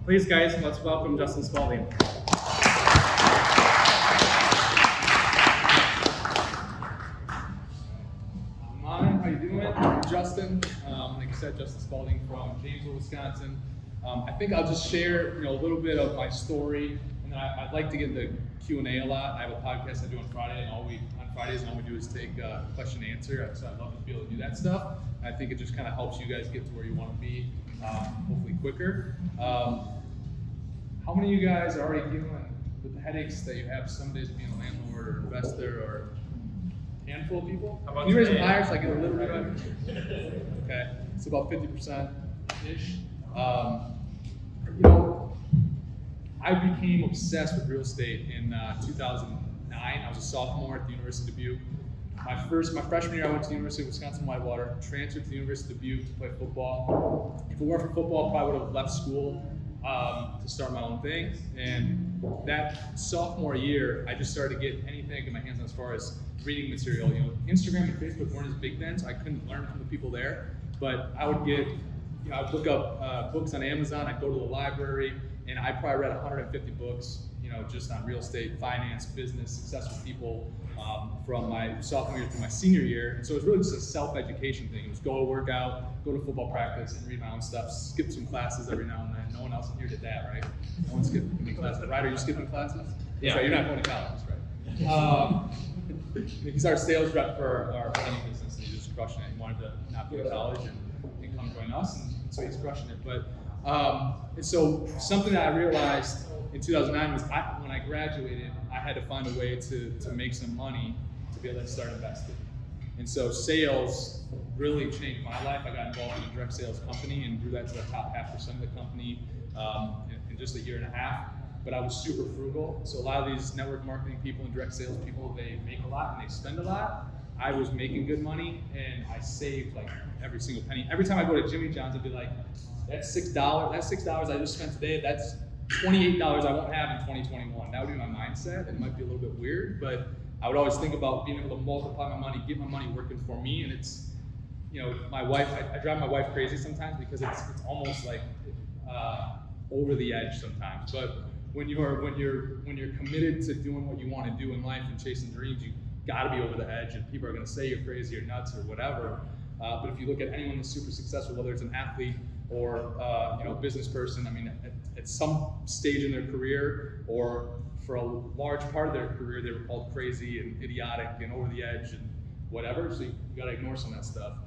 Please, guys, let's welcome Justin Spaulding. Hi, how you doing? I'm Justin. Like I said, Justin Spaulding from Janesville, Wisconsin. I think I'll just share, a little bit of my story, and then I'd like to get into Q&A a lot. I have a podcast I do on Friday, and all we do is take question and answer. So I'd love to be able to do that stuff. I think it just kind of helps you guys get to where you want to be, hopefully quicker. How many of you guys are already dealing with the headaches that you have some days being a landlord or investor or a handful of people? How about Can you raise them today? higher so I get a little bit of it? Okay, it's about 50%-ish. I became obsessed with real estate in 2009. I was a sophomore at the University of Dubuque. My freshman year, I went to the University of Wisconsin-Whitewater, transferred to the University of Dubuque to play football. If it weren't for football, I probably would have left school to start my own thing. And that sophomore year, I just started to get anything I could get my hands on as far as reading material. Instagram and Facebook weren't as big then, so I couldn't learn from the people there. But I would get, I'd look up books on Amazon. I'd go to the library, and I probably read 150 books, just on real estate, finance, business, successful people from my sophomore year through my senior year. And so it was really just a self-education thing. It was go to work out, go to football practice, and read my own stuff. Skip some classes every now and then. No one else in here did that, right? No one skipped any classes. Right? Are you skipping classes? Yeah. Right, you're not going to college, right? He started sales rep for our planning business, and he's just crushing it. He wanted to not go to college and come join us, and so he's crushing it. But and so something that I realized in 2009 was when I graduated, I had to find a way to make some money to be able to start investing. And so sales really changed my life. I got involved in a direct sales company and grew that to the top 0.5% of the company in just a year and a half. But I was super frugal. So a lot of these network marketing people and direct sales people, they make a lot and they spend a lot. I was making good money and I saved like every single penny. Every time I go to Jimmy John's, I'd be like, that's $6. That's $6 I just spent today. That's $28 I won't have in 2021. That would be my mindset. It might be a little bit weird, but I would always think about being able to multiply my money, get my money working for me. And it's, my wife, I drive my wife crazy sometimes because it's almost like over the edge sometimes. But when you're committed to doing what you want to do in life and chasing dreams, you got to be over the edge, and people are going to say you're crazy or nuts or whatever. But if you look at anyone that's super successful, whether it's an athlete or business person, I mean, at some stage in their career or for a large part of their career, they were called crazy and idiotic and over the edge and whatever. So you got to ignore some of that stuff.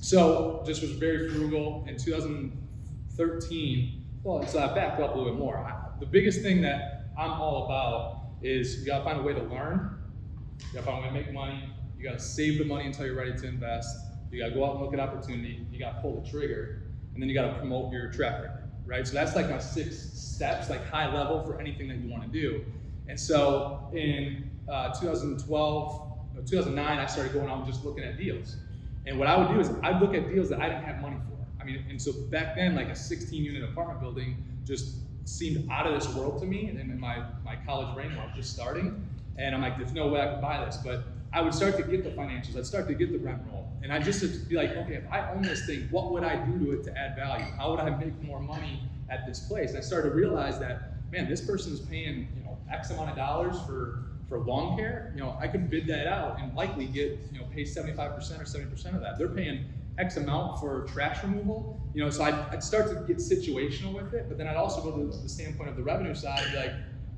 So just was very frugal. In 2013, so I backed up a little bit more. The biggest thing that I'm all about is you got to find a way to learn. You got to find a way to make money. You got to save the money until you're ready to invest. You got to go out and look at opportunity. You got to pull the trigger, and then you got to promote your track record, right? So that's like my 6 steps, like high level for anything that you want to do. And so in 2009, I started going out and just looking at deals. And what I would do is I'd look at deals that I didn't have money for. I mean, and so back then, like a 16-unit apartment building just seemed out of this world to me. And then in my college brain, I was just starting, and I'm like, there's no way I could buy this. But I would start to get the financials. I'd start to get the rent roll. And I just would be like, okay, if I own this thing, what would I do to it to add value? How would I make more money at this place? And I started to realize that, man, this person is paying, X amount of dollars for lawn care. I could bid that out and likely get, pay 75% or 70% of that. They're paying X amount for trash removal. So I'd start to get situational with it, but then I'd also go to the standpoint of the revenue side and be like,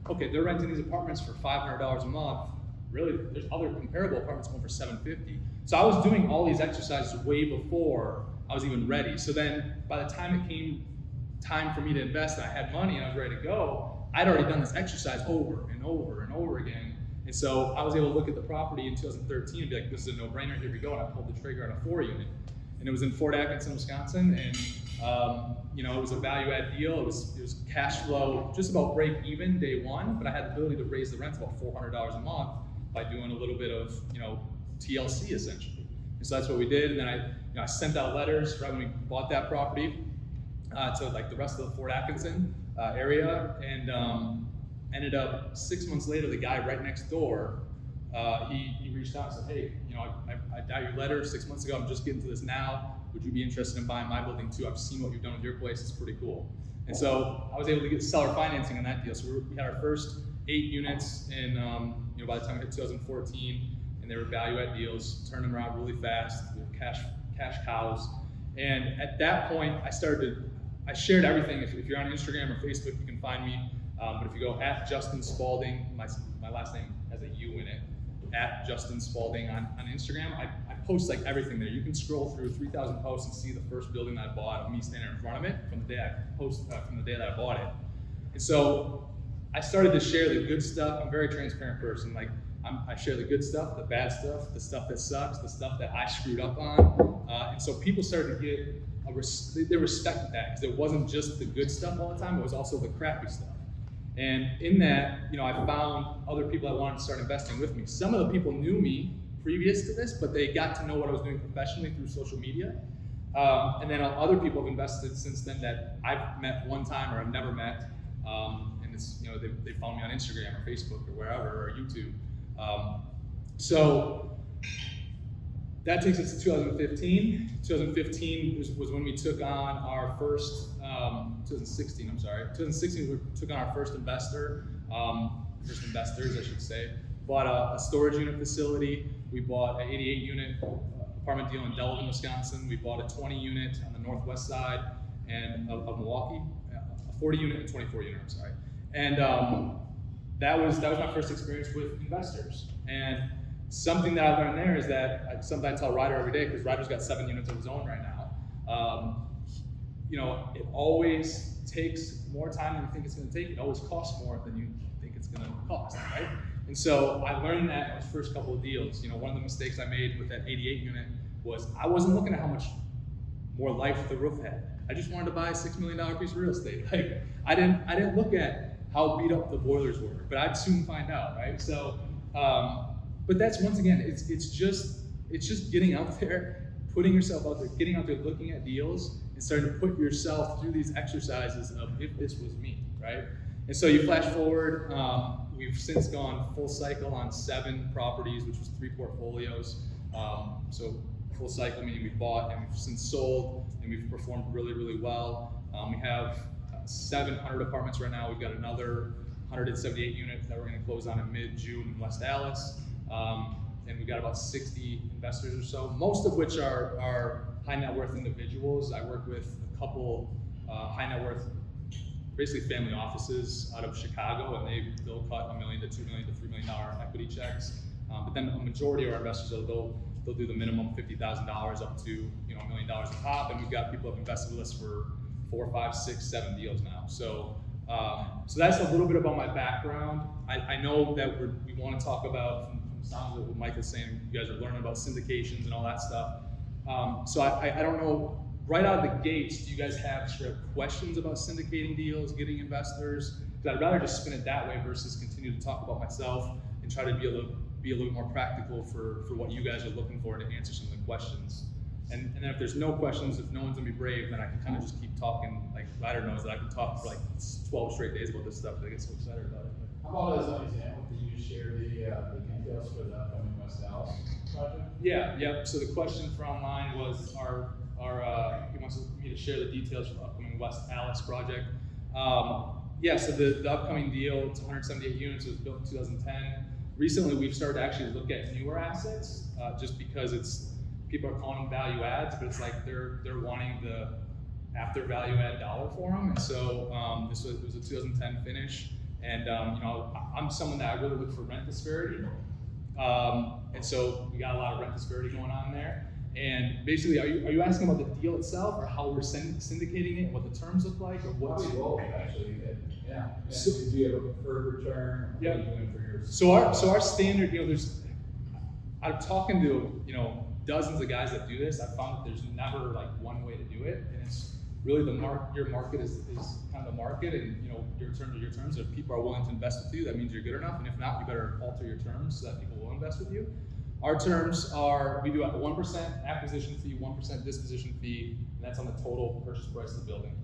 okay, they're renting these apartments for $500 a month. Really, there's other comparable apartments going for $750. So I was doing all these exercises way before I was even ready. So then by the time it came time for me to invest and I had money and I was ready to go, I'd already done this exercise over and over and over again. And so I was able to look at the property in 2013 and be like, this is a no-brainer, here we go. And I pulled the trigger on a 4-unit. And it was in Fort Atkinson, Wisconsin. And it was a value-add deal. It was cash flow, just about break even day one, but I had the ability to raise the rents about $400 a month by doing a little bit of, TLC essentially. And so that's what we did. And then I sent out letters right when we bought that property to like the rest of the Fort Atkinson area, and ended up 6 months later, the guy right next door, he reached out and said, hey, I got your letter 6 months ago. I'm just getting to this now. would you be interested in buying my building too? I've seen what you've done with your place, it's pretty cool. And so I was able to get seller financing on that deal. So we had our first 8 units in, by the time we hit 2014, and they were value add deals, turned them around really fast. We were cash cows. And at that point, I shared everything. If you're on Instagram or Facebook, you can find me. But if you go at Justin Spaulding, my last name has a U in it, at Justin Spaulding on Instagram, I post like everything there. You can scroll through 3,000 posts and see the first building that I bought, me standing in front of it from the day that I bought it. And so I started to share the good stuff. I'm a very transparent person. Like I share the good stuff, the bad stuff, the stuff that sucks, the stuff that I screwed up on. And so people started to get they respected that, because it wasn't just the good stuff all the time, it was also the crappy stuff. And in that, I found other people that wanted to start investing with me. Some of the people knew me previous to this, but they got to know what I was doing professionally through social media. And then other people have invested since then that I've met one time or I've never met. And it's, they found me on Instagram or Facebook or wherever, or YouTube. So that takes us to 2015. 2015 was when we took on our first, 2016, I'm sorry. 2016 we took on our first investors, I should say. Bought a storage unit facility. We bought an 88 unit apartment deal in Delvin, Wisconsin. We bought a 20 unit on the northwest side of Milwaukee, a 40 unit and 24 unit, I'm sorry. And that was my first experience with investors. And something that I learned there is that something I tell Ryder every day, because Ryder's got 7 units of his own right now. It always takes more time than you think it's going to take. It always costs more than you think it's going to cost, right? And so I learned that in those first couple of deals. One of the mistakes I made with that 88 unit was I wasn't looking at how much more life the roof had. I just wanted to buy a $6 million piece of real estate. Like I didn't look at how beat up the boilers were, but I'd soon find out, right? So, but that's, once again, it's just getting out there, putting yourself out there, getting out there, looking at deals, and starting to put yourself through these exercises of if this was me, right? And so you flash forward, we've since gone full cycle on 7 properties, which was 3 portfolios. So full cycle meaning we've bought and we've since sold, and we've performed really, really well. We have 700 apartments right now. We've got another 178 units that we're going to close on in mid-June in West Allis. And we've got about 60 investors or so, most of which are high net worth individuals. I work with a couple high net worth, basically family offices out of Chicago, and they'll cut $1 million to $2 million to $3 million equity checks. But then a majority of our investors, they'll do the minimum $50,000 up to $1 million a pop, and we've got people who have invested with us for 4, 5, 6, 7 deals now. So that's a little bit about my background. I know that we want to talk about, from sounds of what Mike was saying, you guys are learning about syndications and all that stuff. So I don't know, right out of the gates, do you guys have questions about syndicating deals, getting investors? Because I'd rather just spin it that way versus continue to talk about myself and try to be a little more practical for what you guys are looking for to answer some of the questions. And then if there's no questions, if no one's gonna be brave, then I can kind of just keep talking. Like Ryder knows that I can talk for like 12 straight days about this stuff. I get so excited about it. How about as an example, could you share the details for the upcoming West Allis project? Yeah. So the question from online was, he wants me to share the details for the upcoming West Allis project. So the upcoming deal, it's 178 units. It was built in 2010. Recently, we've started to actually look at newer assets, just because people are calling them value adds, but it's like they're wanting the after value add dollar for them. And so it was a 2010 finish. And I'm someone that I really look for rent disparity. And so we got a lot of rent disparity going on there. And basically, are you asking about the deal itself, or how we're syndicating it, what the terms look like, or what? Probably both, actually. Yeah. So, do you have a preferred return? Yeah. What are you doing for yours? So our standard, I'm talking to dozens of guys that do this. I found that there's never like one way to do it, and it's really your market is kind of the market, and your terms are your terms. If people are willing to invest with you, that means you're good enough, and if not, you better alter your terms so that people will invest with you. Our terms are, we do a 1% acquisition fee, 1% disposition fee, and that's on the total purchase price of the building.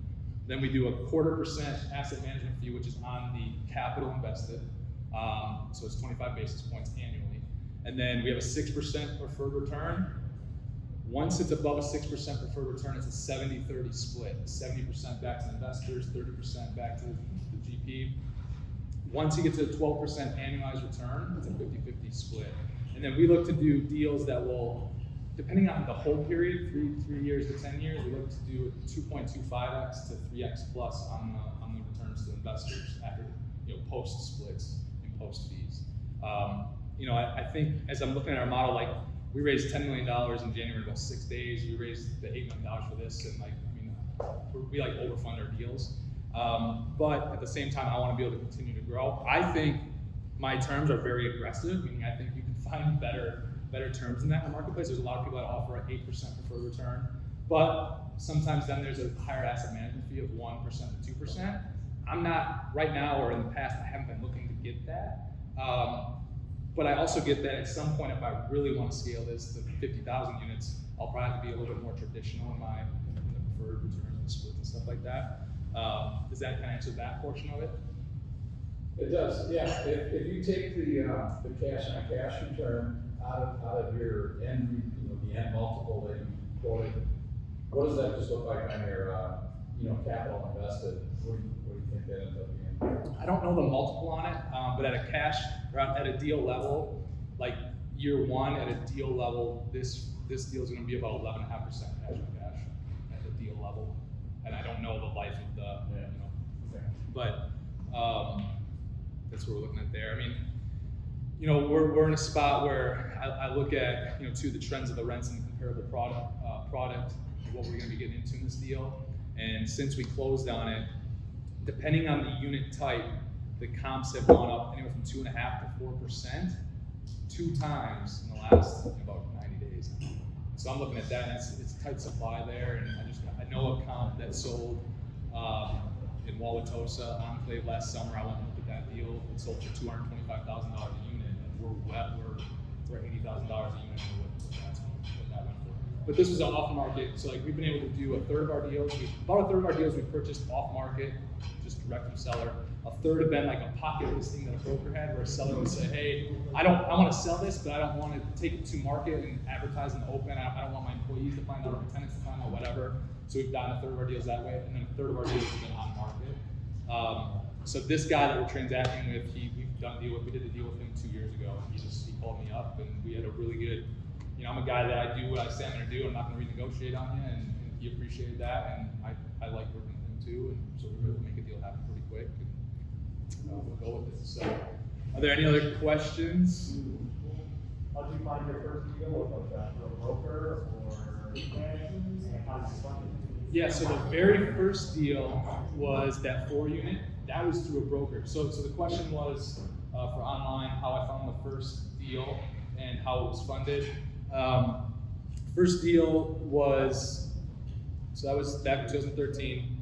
Then we do a 0.25% asset management fee, which is on the capital invested. So it's 25 basis points annually. And then we have a 6% preferred return, Once it's above a 6% preferred return, it's a 70-30 split. 70% back to the investors, 30% back to the GP. Once you get to a 12% annualized return, it's a 50-50 split. And then we look to do deals that will, depending on the hold period, 3 years to 10 years, we look to do 2.25x to 3x plus on the returns to investors after, post splits and post fees. I think as I'm looking at our model, like we raised $10 million in January in about 6 days. We raised the $8 million for this, and we overfund our deals. But at the same time, I want to be able to continue to grow. I think my terms are very aggressive, meaning I think you can find better terms than that in the marketplace. There's a lot of people that offer an 8% preferred return, but sometimes then there's a higher asset management fee of 1% to 2%. I'm not, right now or in the past, I haven't been looking to get that. But I also get that at some point, if I really want to scale this to 50,000 units, I'll probably have to be a little bit more traditional in the preferred returns and splits and stuff like that. Does that kind of answer that portion of it? It does, yeah. If you take the cash on cash return out of your end, the end multiple that you quoted, what does that just look like on your, capital invested? What do you think that ends up being? I don't know the multiple on it, but at a cash, or at a deal level, like year one at a deal level, this deal is going to be about 11.5% cash on cash at the deal level. And I don't know the life of the, Okay. but that's what we're looking at there. I mean, we're in a spot where I look at, the trends of the rents and the comparable product, what we're going to be getting into in this deal. And since we closed on it, depending on the unit type, the comps have gone up anywhere from 2.5% to 4%, 2 times in the last about 90 days. So I'm looking at that, and it's tight supply there, and I know a comp that sold in Wauwatosa Enclave last summer. I went and looked at that deal. It sold for $225,000 a unit, and we're $80,000 a unit for what that went for. But this was off market, so we've been able to do about a third of our deals we purchased off market, just direct from seller. A third have been like a pocket listing that a broker had, where a seller would say, "Hey, I want to sell this, but I don't want to take it to market and advertise in the open. I don't want my employees to find out, or my tenants to find out, whatever." So we've done a third of our deals that way, and then a third of our deals have been on market. So this guy that we're transacting with, we've done a deal with. We did the deal with him 2 years ago, and he called me up, and we had a really good. I'm a guy that I do what I say I'm going to do. I'm not going to renegotiate on you, and he appreciated that, and I like working with him too, and so we were able to make a deal happen pretty quick, and we'll go with it. So, are there any other questions? How did you find your first deal with a broker or connections, and how did you fund it? Yeah, so the very first deal was that 4-unit. That was through a broker. So the question was for online how I found the first deal and how it was funded. First deal was, so that was back in 2013,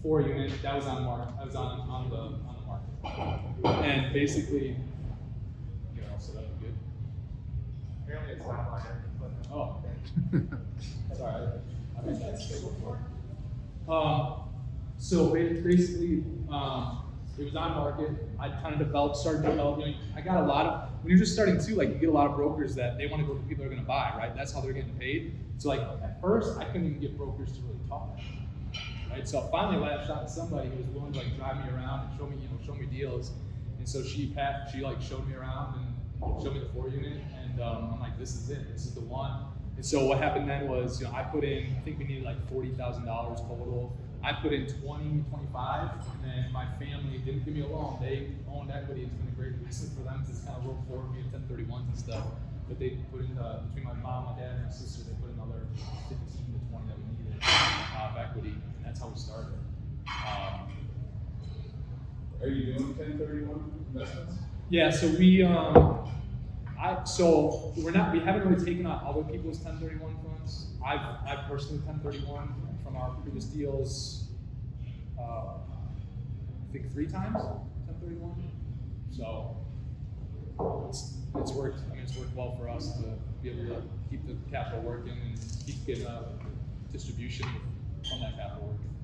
4-unit. That was on market. I was on the market, and basically, so that was good. Apparently it's not like it. Oh, sorry. I made that mistake before. So basically, it was on market. I kind of started developing. I got a lot of, when you're just starting too, you get a lot of brokers that they want to go to people that are going to buy, right? That's how they're getting paid. So at first, I couldn't even get brokers to really talk to me, right? So finally, I lashed out to somebody who was willing to drive me around and show me deals. And so she showed me around and showed me the 4-unit, and I'm like, this is it. This is the one. And so what happened then was, I put in, I think we needed $40,000 total. I put in 25, and then my family didn't give me a loan. They owned equity. It's been a great investment for them because it's kind of rolled forward via 1031s and stuff. But they put in, between my mom, my dad, and my sister, they put in another 15 to 20 that we needed of equity, and that's how we started. Are you doing 1031 investments? Yeah, so we haven't really taken on other people's 1031 funds. I've personally 1031 from our previous deals, I think 3 times 1031. So it's worked. It's worked well for us to be able to keep the capital working and keep getting distribution from that capital working.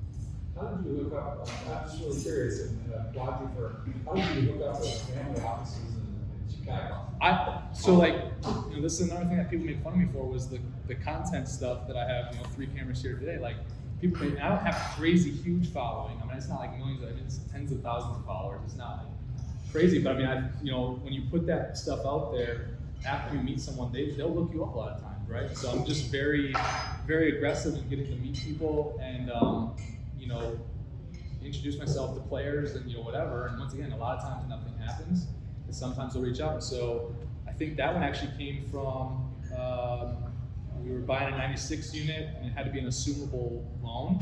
How did you hook up? I'm just really curious, and applaud you for. How did you hook up with family offices and Chicago. So like, this is another thing that people made fun of me for was the content stuff that I have, 3 cameras here today. Like, people I don't have crazy huge following. I mean, it's not like millions, it's tens of thousands of followers. It's not like crazy, but I mean, when you put that stuff out there, after you meet someone, they'll look you up a lot of times, right? So I'm just very, very aggressive in getting to meet people and, introduce myself to players and, whatever. And once again, a lot of times nothing happens, and sometimes they'll reach out. And so I think that one actually came from, we were buying a 96 unit and it had to be an assumable loan.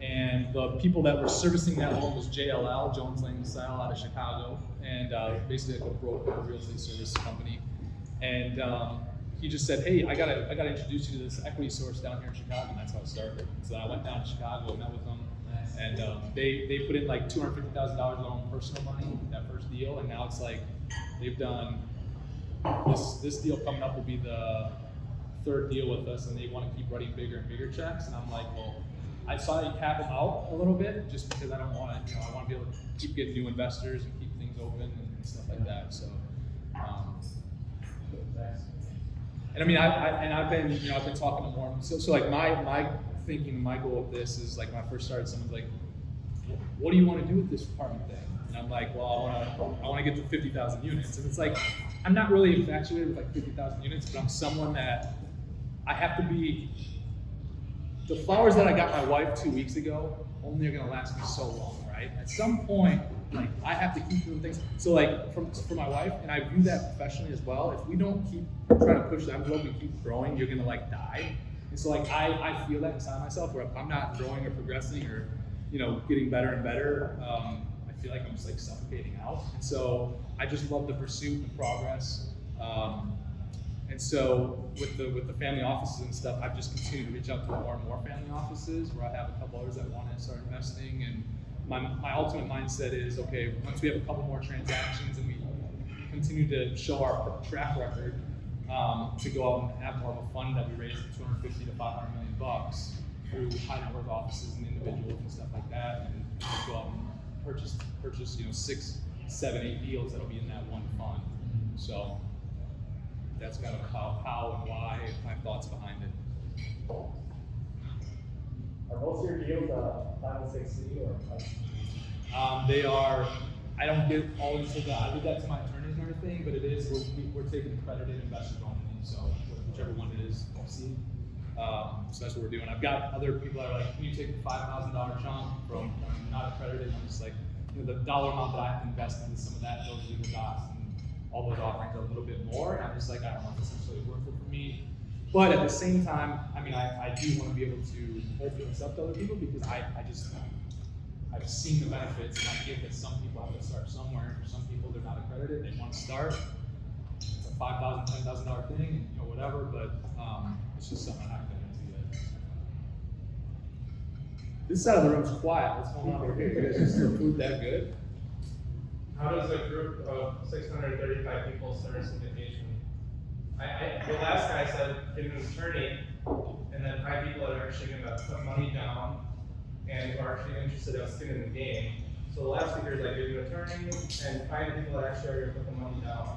And the people that were servicing that loan was JLL, Jones Lang LaSalle, out of Chicago, and basically like a broker, real estate service company. And he just said, "Hey, I gotta introduce you to this equity source down here in Chicago," and that's how it started. So I went down to Chicago, met with them, and they put in like $250,000 loan personal money that first deal, and now it's like they've done this deal coming up will be the 3rd deal with us, and they want to keep writing bigger and bigger checks. And I'm like, well, I saw you cap them out a little bit just because I don't want to, I want to be able to keep getting new investors and keep things open and stuff like that. So, and I mean, I've been talking to more. So like my thinking, my goal of this is like when I first started, someone's like, "What do you want to do with this apartment thing?" And I'm like, "Well, I want to get to 50,000 units." And it's like, I'm not really infatuated with like 50,000 units, but I'm someone that I have to be. The flowers that I got my wife 2 weeks ago only are gonna last me so long, right? At some point, like I have to keep doing things. So like for my wife, and I view that professionally as well, if we don't keep trying to push the envelope and keep growing, you're gonna like die. And so like I feel that inside myself where if I'm not growing or progressing or getting better and better, I feel like I'm just like suffocating out. And so I just love the pursuit and progress. And so with the family offices and stuff, I've just continued to reach out to more and more family offices where I have a couple others that want to start investing. And my ultimate mindset is, okay, once we have a couple more transactions and we continue to show our track record, to go out and have more of a fund that we raise $250 to $500 million through high net worth offices and individuals and stuff like that, and go out and purchase 6, 7, 8 deals that'll be in that one fund. So that's kind of how and why, my thoughts behind it. Are most of your deals 506C or? They are. I don't get all into that. I leave that to my attorneys and everything, but it is we're taking accredited investors only. So whichever one it is, I'll see. So that's what we're doing. I've got other people that are like, "Can you take the $5,000 chunk from not accredited?" I'm just like, the dollar amount that I have to invest into some of that, those legal docs and all those offerings are a little bit more. And I'm just like, I don't know if this is really worth it for me. But at the same time, I mean, I do want to be able to open this up to other people because I've seen the benefits, and I get that some people have to start somewhere. For some people, they're not accredited, they want to start. It's a $5,000, $10,000 thing, whatever, but it's just something I have to get into yet. This side of the room's quiet. What's going on over here? You guys just still food that good? How does a group of 635 people start a syndication? The last guy said get an attorney, and then 5 people are actually going to put money down and are actually interested in skin in the game. So the last speaker is like get an attorney and 5 people that actually are going to put the money down.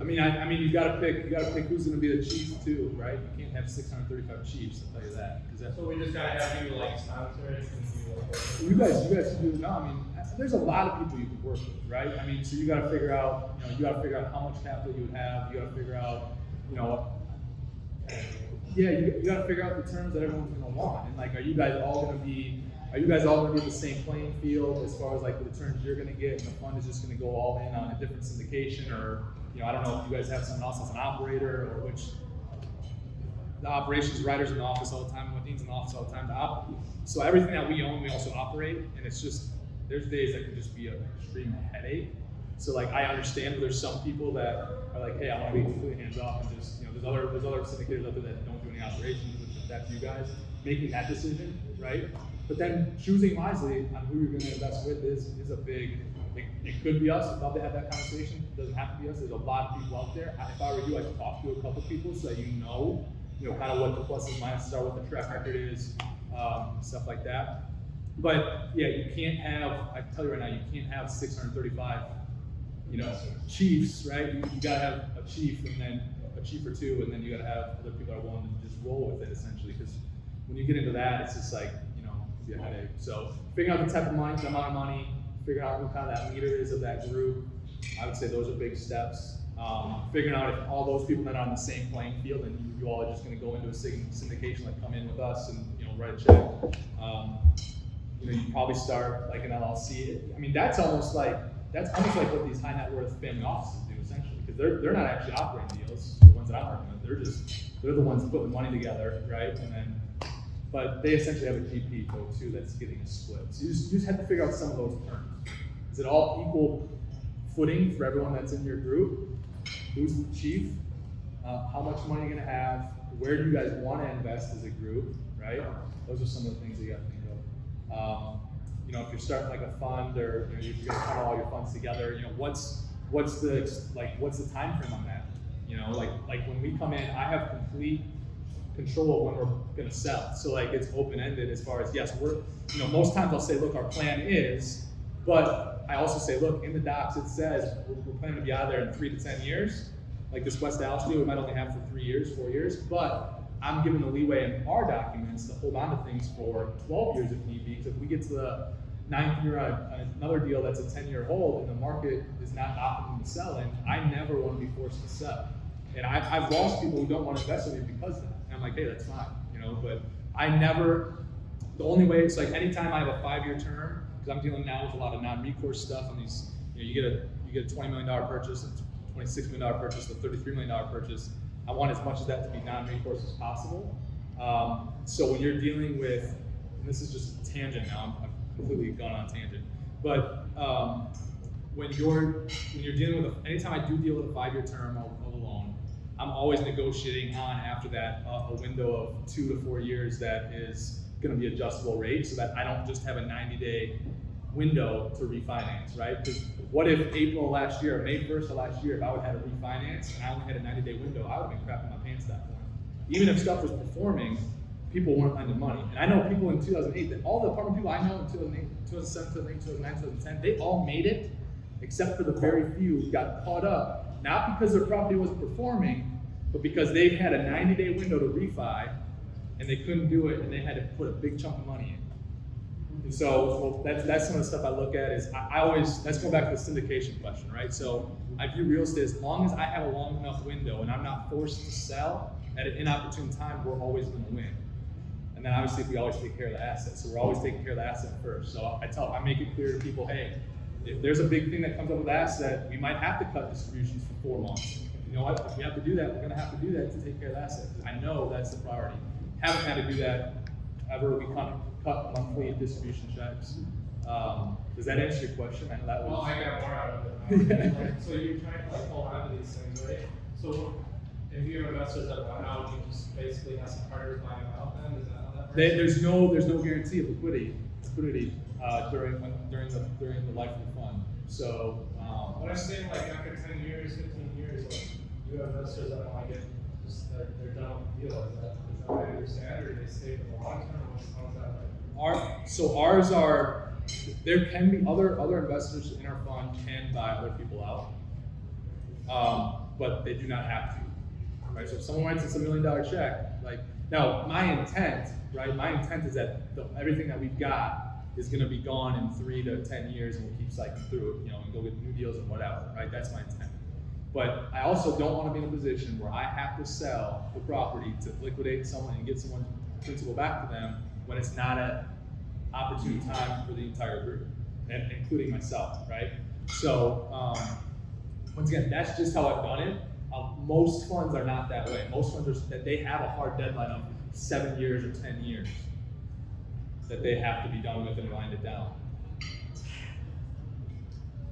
I mean, you gotta pick who's gonna be the chief too, right? You can't have 635 chiefs, I'll tell you that. So we just gotta have you like sponsor it and you guys do. No, I mean, there's a lot of people you can work with, right? I mean, so you gotta figure out, how much capital you would have. You gotta figure out, you gotta figure out the terms that everyone's gonna want. And like, are you guys all gonna be the same playing field as far as like the terms you're gonna get, and the fund is just gonna go all in on a different syndication, or I don't know if you guys have someone else as an operator, or which the operations writers in the office all the time, Dean's in the office all the time. So everything that we own, we also operate, and it's just, there's days that can just be an extreme headache. So like, I understand, but there's some people that are like, hey, I want to be completely hands off, and just, there's other syndicators out there that don't do any operations, which that's you guys making that decision, right? But then choosing wisely on who you're going to invest with is a big. It could be us. I'd love to have that conversation. It doesn't have to be us. There's a lot of people out there. If I were you, I'd talk to a couple people so that kind of what the pluses and minuses are, what the track record is, stuff like that. But yeah, you can't have. I can tell you right now, you can't have 635 chiefs, right? You gotta have a chief and then a chief or two, and then you gotta have other people that are willing to just roll with it essentially. Because when you get into that, it's just like, it'd be a headache. So figuring out the type of money, the amount of money, figuring out who kind of that leader is of that group. I would say those are big steps. Figuring out if all those people that are on the same playing field and you all are just going to go into a syndication, like come in with us and write a check. You probably start like an LLC. I mean, that's almost like what these high net worth family offices do essentially, because they're not actually operating deals. The ones that I'm working with, they're the ones putting the money together, right? But they essentially have a GP though too that's getting a split. So you just have to figure out some of those terms. Is it all equal footing for everyone that's in your group? Who's the chief? How much money you're gonna have? Where do you guys want to invest as a group, right? Those are some of the things you got to think of. If you're starting like a fund or you're gonna put all your funds together, what's the time frame on that? Like when we come in, I have complete control of when we're gonna sell. So like it's open-ended as far as, yes, we're, most times I'll say, look, our plan is, but I also say, look, in the docs it says we're planning to be out of there in 3 to 10 years. Like this West Allis deal, we might only have for 3 years, 4 years, but I'm given the leeway in our documents to hold on to things for 12 years if need be. Because if we get to the 9th year on another deal that's a 10-year hold and the market is not optimum to sell in, I never want to be forced to sell. And I've lost people who don't want to invest with me because of that. And I'm like, hey, that's fine, but I never, the only way, it's like anytime I have a 5-year term, because I'm dealing now with a lot of non-recourse stuff on these, you get a $20 million purchase, a $26 million purchase, a $33 million purchase. I want as much of that to be non-recourse as possible. So when you're dealing with, and this is just a tangent now, I've completely gone on tangent, but when you're dealing with, anytime I do deal with a 5-year term of a loan, I'm always negotiating on after that a window of 2 to 4 years that is going to be adjustable rate, so that I don't just have a 90-day window to refinance, right? Because what if April last year, or May 1st of last year, if I would have had to refinance and I only had a 90-day window, I would have been crapping my pants at that point. Even if stuff was performing, people weren't lending money. And I know people in 2008, that all the apartment people I know in 2008, 2007, 2008, 2009, 2010, they all made it, except for the very few who got caught up, not because their property wasn't performing, but because they had a 90-day window to refi, and they couldn't do it, and they had to put a big chunk of money in. And so, that's some of the stuff I look at is, I always, let's go back to the syndication question, right? So I view real estate as long as I have a long enough window and I'm not forced to sell at an inopportune time, we're always gonna win. And then obviously we always take care of the asset. So we're always taking care of the asset first. So I make it clear to people, hey, if there's a big thing that comes up with the asset, we might have to cut distributions for 4 months. You know what, if we have to do that, we're gonna have to do that to take care of the asset. I know that's the priority. Haven't had to do that ever. We cut monthly distribution checks. Does that answer your question? I know that was. Well, I got more out of it. So you're trying to hold on to these things, right? So if you have investors that want out, you just basically have some partners buying them out. Then is that how that works? There's no guarantee of liquidity during the life of the fund. So. What I'm saying, like after 10 years, 15 years, like, you have investors that want to get just they're done with the deal. Is that what I understand, or do they stay for the long term? How's that like? So ours are, there can be other investors in our fund can buy other people out, but they do not have to, right? So if someone writes us $1 million check, like, now my intent is that everything that we've got is going to be gone in 3 to 10 years, and we'll keep cycling through it, and go get new deals and whatever, right? That's my intent. But I also don't want to be in a position where I have to sell the property to liquidate someone and get someone's principal back to them when it's not an opportune time for the entire group, and including myself, right? So once again, that's just how I've done it. Most funds are not that way. Most funds are that they have a hard deadline of 7 years or 10 years that they have to be done with and wind it down.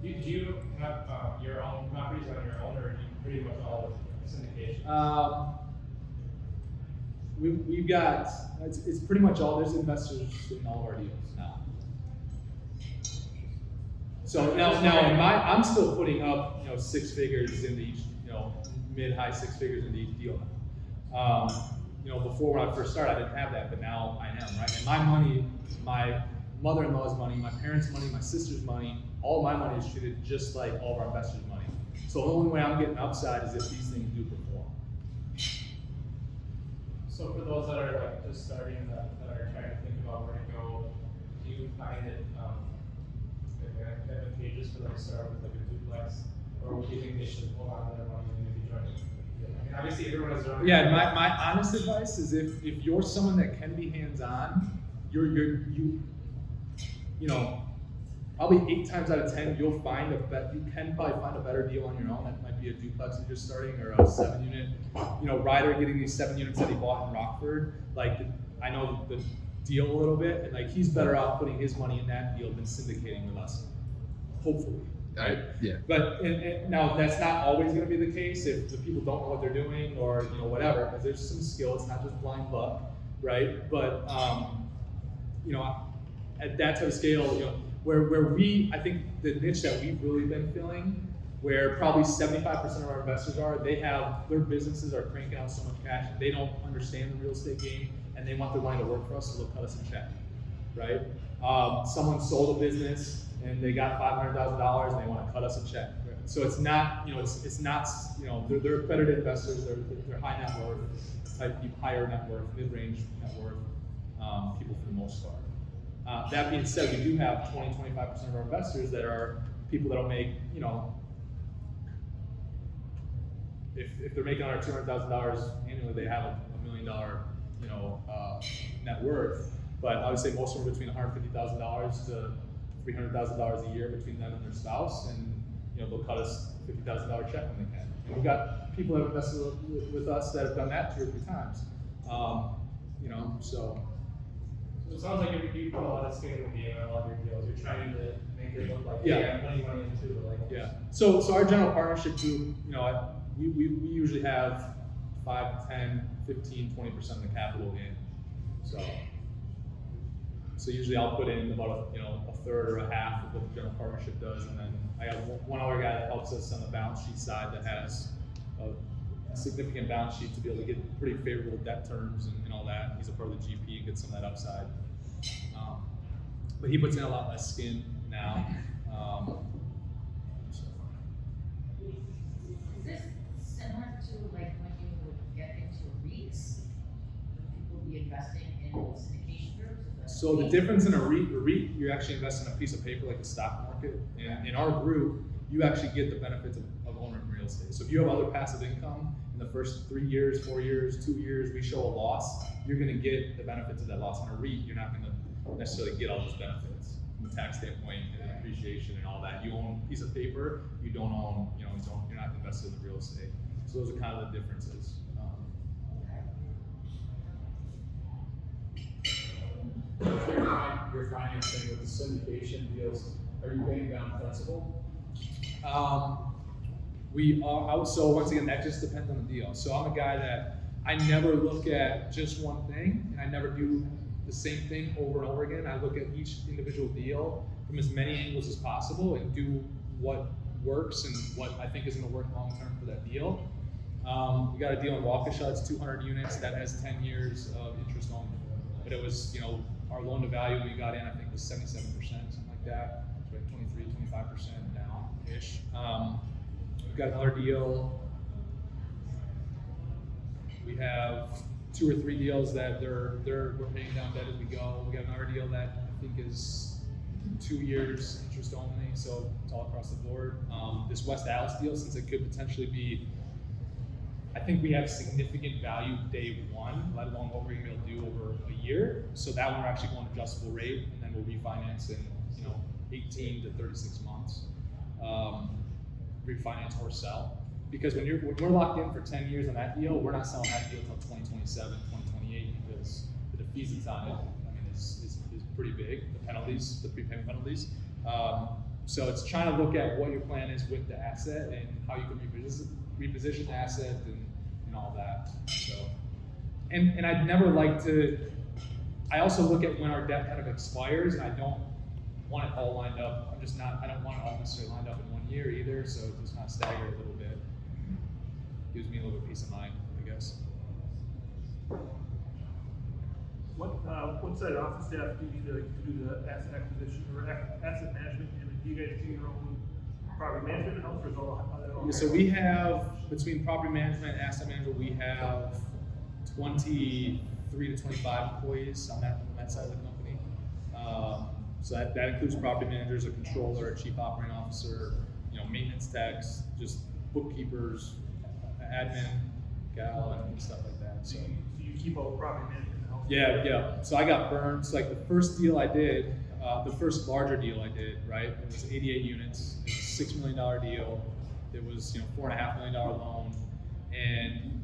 Do you have your own properties on your own, or are you pretty much all syndication? We've got, it's pretty much all, there's investors in all of our deals now. So now I'm still putting up, 6 figures into each, mid-high 6 figures into each deal now. Before when I first started, I didn't have that, but now I am, right? And my money, mother-in-law's money, my parents' money, my sister's money. All my money is treated just like all of our investors' money. So the only way I'm getting upside is if these things do perform. So for those that are like just starting that are trying to think about where to go, do you find it advantageous for them to start with like a duplex, or do you think they should hold on to their money and maybe join? I mean, obviously everyone has their own. Yeah, my honest advice is if you're someone that can be hands-on, you know, probably 8 times out of 10 you can probably find a better deal on your own. That might be a duplex if you're starting, or a 7-unit. You know, Ryder getting these 7 units that he bought in Rockford. Like, I know the deal a little bit, and like he's better off putting his money in that deal than syndicating with us. Hopefully. Right? Yeah. But and now that's not always going to be the case if the people don't know what they're doing, or you know, whatever, because there's some skill. It's not just blind luck, right? But you know, at that type of scale, you know, where I think the niche that we've really been filling, where probably 75% of our investors are, their businesses are cranking out so much cash, and they don't understand the real estate game, and they want their money to work for us, so they'll cut us a check, right? Someone sold a business and they got $500,000 and they want to cut us a check. So it's not, you know, it's not, you know, they're accredited investors, they're high net worth type, higher net worth, mid-range net worth people for the most part. That being said, we do have 20-25% of our investors that are people that'll make, you know, if they're making under $200,000 annually, they have $1 million, you know, net worth. But I would say most of them are between $150,000 to $300,000 a year between them and their spouse, and you know, they'll cut us $50,000 check when they can. And we've got people that have invested with us that have done that 2 or 3 times. You know, so it sounds like you put a lot of skin in the game on a lot of your deals. You're trying to make it look like, yeah, hey, I'm putting money into it. Like, yeah. So our general partnership group, you know, we usually have 5, 10, 15, 20% of the capital in. So usually I'll put in about a third or a half of what the general partnership does, and then I got one other guy that helps us on the balance sheet side that has a significant balance sheet to be able to get pretty favorable debt terms and all that. He's a part of the GP and gets some of that upside. But he puts in a lot less skin now. Is this similar to like when you would get into REITs? Would people be investing in syndication groups? So the difference in a REIT, you actually invest in a piece of paper like the stock market. And in our group, you actually get the benefits of owning real estate. So if you have other passive income in the first 3 years, 4 years, 2 years, we show a loss, you're going to get the benefits of that loss. On a REIT, you're not going to necessarily get all those benefits from a tax standpoint and appreciation and all that. You own a piece of paper, you don't own, you're not invested in the real estate. So those are kind of the differences. Your financing with the syndication deals, are you paying down principal? We are, so once again, that just depends on the deal. So I'm a guy that I never look at just one thing, and I never do the same thing over and over again. I look at each individual deal from as many angles as possible and do what works and what I think is going to work long term for that deal. We got a deal in Waukesha, it's 200 units that has 10 years of interest only. But it was, our loan to value we got in, I think was 77%, something like that. It's like 23, 25% down-ish. We've got another deal. We have 2 or 3 deals that we're paying down debt as we go. We got another deal that I think is 2 years interest only, so it's all across the board. This West Allis deal, since it could potentially be, I think we have significant value day one, let alone what we're gonna be able to do over a year. So that one we're actually going adjustable rate, and then we'll refinance in 18 to 36 months. Refinance or sell. Because when we're locked in for 10 years on that deal, we're not selling that deal until 2027, 2028, because the defeasance on it, is pretty big. The penalties, the prepayment penalties. So it's trying to look at what your plan is with the asset and how you can reposition the asset and all that. So, and I'd never like to. I also look at when our debt kind of expires, and I don't want it all lined up. I don't want it all necessarily lined up in 1 year either. So it just kind of stagger a little bit. Gives me a little bit of peace of mind, I guess. What side office staff do you need to do the asset acquisition or asset management? And do you guys do your own property management house or is all? Yeah, so we have, between property management and asset management, we have 23 to 25 employees on that side of the company. So that includes property managers, a controller, a chief operating officer, maintenance techs, just bookkeepers, admin, gal, and stuff like that. So you keep all the property management in the house? Yeah. So I got burned. So like the first deal I did, the first larger deal I did, right? It was 88 units. It was a $6 million deal. It was $4.5 million loan, and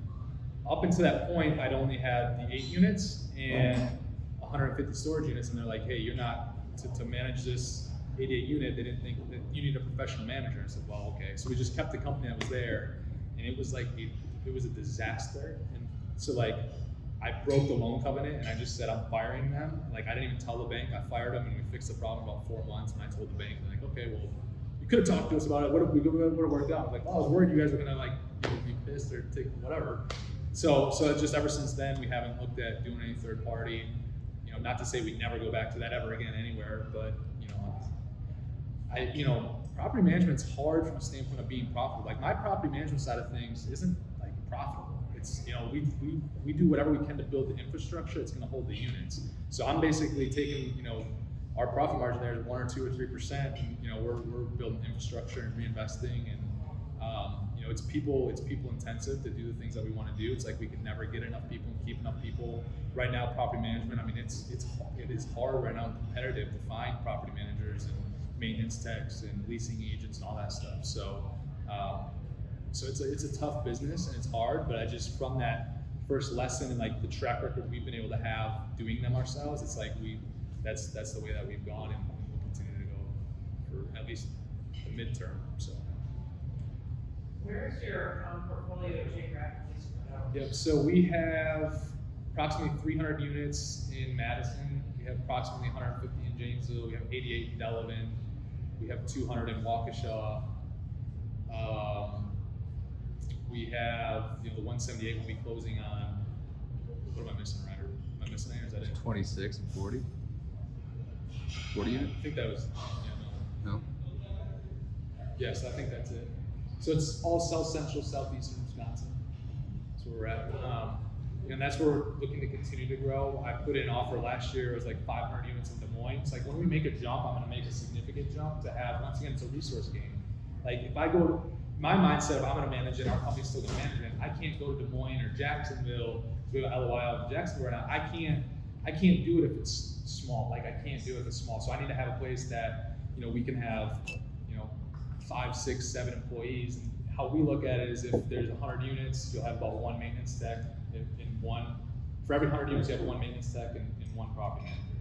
up until that point, I'd only had the 8 units and 150 storage units, and they're like, hey, you're not to manage this 88 unit. They didn't think that you need a professional manager. I said, well, okay. So we just kept the company that was there, and it was like it was a disaster. And so like I broke the loan covenant, and I just said I'm firing them. Like I didn't even tell the bank. I fired them, and we fixed the problem in about 4 months. And I told the bank, like, okay, well, you could have talked to us about it. What if we would have worked out? I was like, well, I was worried you guys were gonna like be pissed or take whatever. So just ever since then, we haven't looked at doing any third party. Not to say we never go back to that ever again anywhere, but property management's hard from a standpoint of being profitable. Like my property management side of things isn't like profitable. It's we do whatever we can to build the infrastructure. It's going to hold the units. So I'm basically taking our profit margin there is 1 or 2 or 3%. And, we're building infrastructure and reinvesting, and it's people intensive to do the things that we want to do. It's like we can never get enough people and keep enough people. Right now, property management, I mean, it is hard right now and competitive to find property managers and maintenance techs and leasing agents and all that stuff. So it's a tough business and it's hard, but I just, from that first lesson and like the track record we've been able to have doing them ourselves, it's like that's the way that we've gone, and we'll continue to go for at least the midterm. So. Where is your portfolio geographically spread out? Yep, so we have approximately 300 units in Madison. We have approximately 150 in Janesville. We have 88 in Delavan. We have 200 in Waukesha. We have the 178 will be closing on. What am I missing, Ryder? Am I missing any, or is that it? 26 and 40? 40 unit? I think that was, No? Yes, I think that's it. So it's all south central, southeastern Wisconsin. That's where we're at. And that's where we're looking to continue to grow. I put in an offer last year. It was like 500 units in Des Moines. It's like when we make a jump, I'm going to make a significant jump to have, once again, it's a resource game. Like if I go, my mindset of I'm going to manage it, our company's still going to manage it. I can't go to Des Moines or Jacksonville. We have an LOI out in Jacksonville right now. I can't do it if it's small. Like I can't do it if it's small. So I need to have a place that we can have 5, 6, 7 employees. And how we look at it is if there's 100 units, you'll have about 1 maintenance tech in one. For every 100 units, you have 1 maintenance tech and 1 property manager,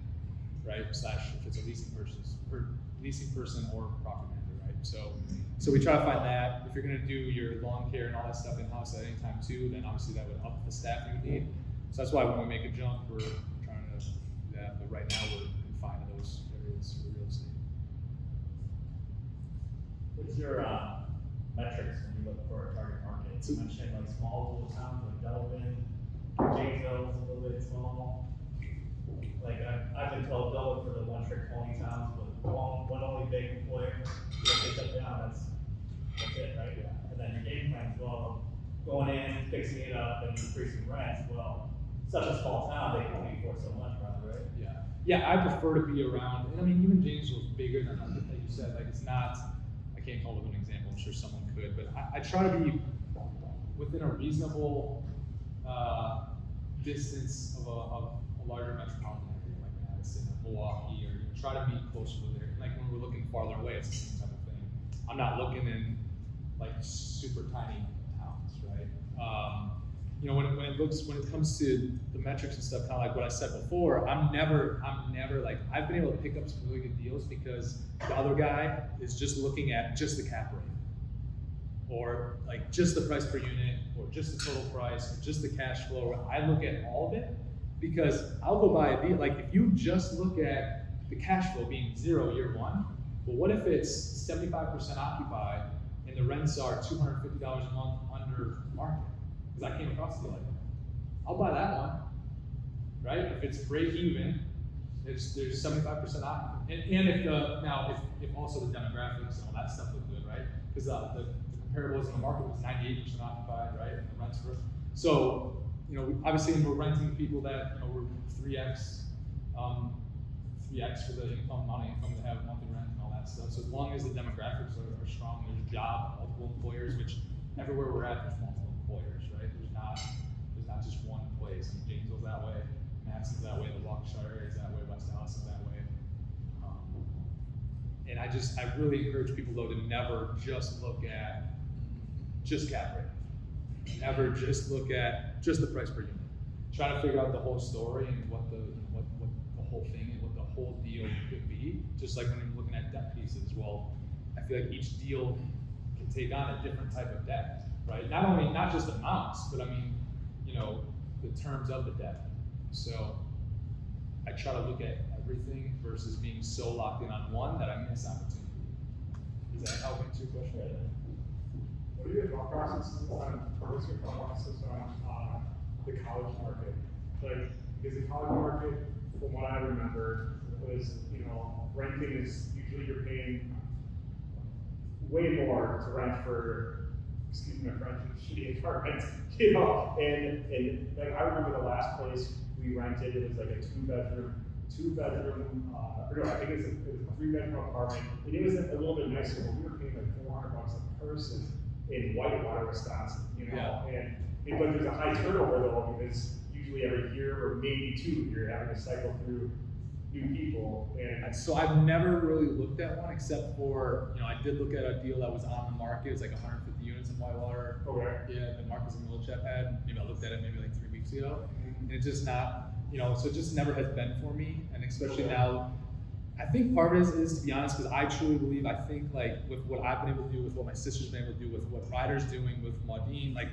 right? Slash if it's a leasing person or property manager, right? So we try to find that. If you're going to do your lawn care and all that stuff in house at any time too, then obviously that would up the staff you need. So that's why when we make a jump, we're trying to do that. But right now we're confined to those areas for real estate. What's your metrics when you look for a target market? You mentioned like small little towns like Delavan, Janesville's a little bit small. Like I've been told don't look for the one-trick pony towns with one only big employer. If they shut down, that's it, right? Yeah. And then your game plan's going in, fixing it up, and increasing rents. Well, such a small town, they can only afford so much, probably, right? Yeah, I prefer to be around, and I mean, even Janesville's bigger than like you said, like it's not, I can't come up with an example, I'm sure someone could, but I try to be within a reasonable distance of a larger metropolitan area like Madison or Milwaukee, or try to be closer to there. Like when we're looking farther away, it's the same type of thing. I'm not looking in like super tiny towns, right? When it comes to the metrics and stuff, kind of like what I said before, I'm never like, I've been able to pick up some really good deals because the other guy is just looking at just the cap rate, or like just the price per unit, or just the total price, or just the cash flow. I look at all of it because I'll go buy a deal. Like if you just look at the cash flow being 0 year 1, well, what if it's 75% occupied and the rents are $250 a month under market? Because I came across a deal like that. I'll buy that one. right? If it's break even, there's 75% off. And if also the demographics and all that stuff look good, right? Because the comparables in the market was 98% occupied, right? And the rents were, so, obviously we're renting people that, were 3x for the amount of income to have monthly rent and all that stuff. So as long as the demographics are strong, there's multiple employers, which everywhere we're at, there's multiple employers, right? There's not just one place. Janesville's that way, Madison's that way, the Waukesha area is that way, West Allis is that way. And I really encourage people though to never just look at just cap rate. Never just look at just the price per unit. Try to figure out the whole story and what the whole thing and what the whole deal could be. Just like when you're looking at debt pieces, well, I feel like each deal can take on a different type of debt, right? Not just amounts, but I mean, the terms of the debt. So I try to look at everything versus being so locked in on one that I miss opportunity. Does that help answer your question? What are your thought processes on the college market? Like, because the college market, from what I remember, was, renting is usually you're paying way more to rent for, excuse my French, shitty apartment, and like I remember the last place we rented, it was like a two bedroom, I think it was a 3-bedroom apartment, and it was a little bit nicer, but we were paying like $400 a person in Whitewater, Wisconsin, Yeah. But there's a high turnover though, because usually every year or maybe 2, you're having to cycle through new people. And So I've never really looked at one except for, I did look at a deal that was on the market. It was like 150 units in Whitewater. okay. Yeah, the Marcus and Milchap had. Maybe I looked at it maybe like 3 weeks ago. And it's just not, so it just never has been for me. And especially now, I think part of it is to be honest, because I truly believe, I think like with what I've been able to do, with what my sister's been able to do, with what Ryder's doing, with Maudine, like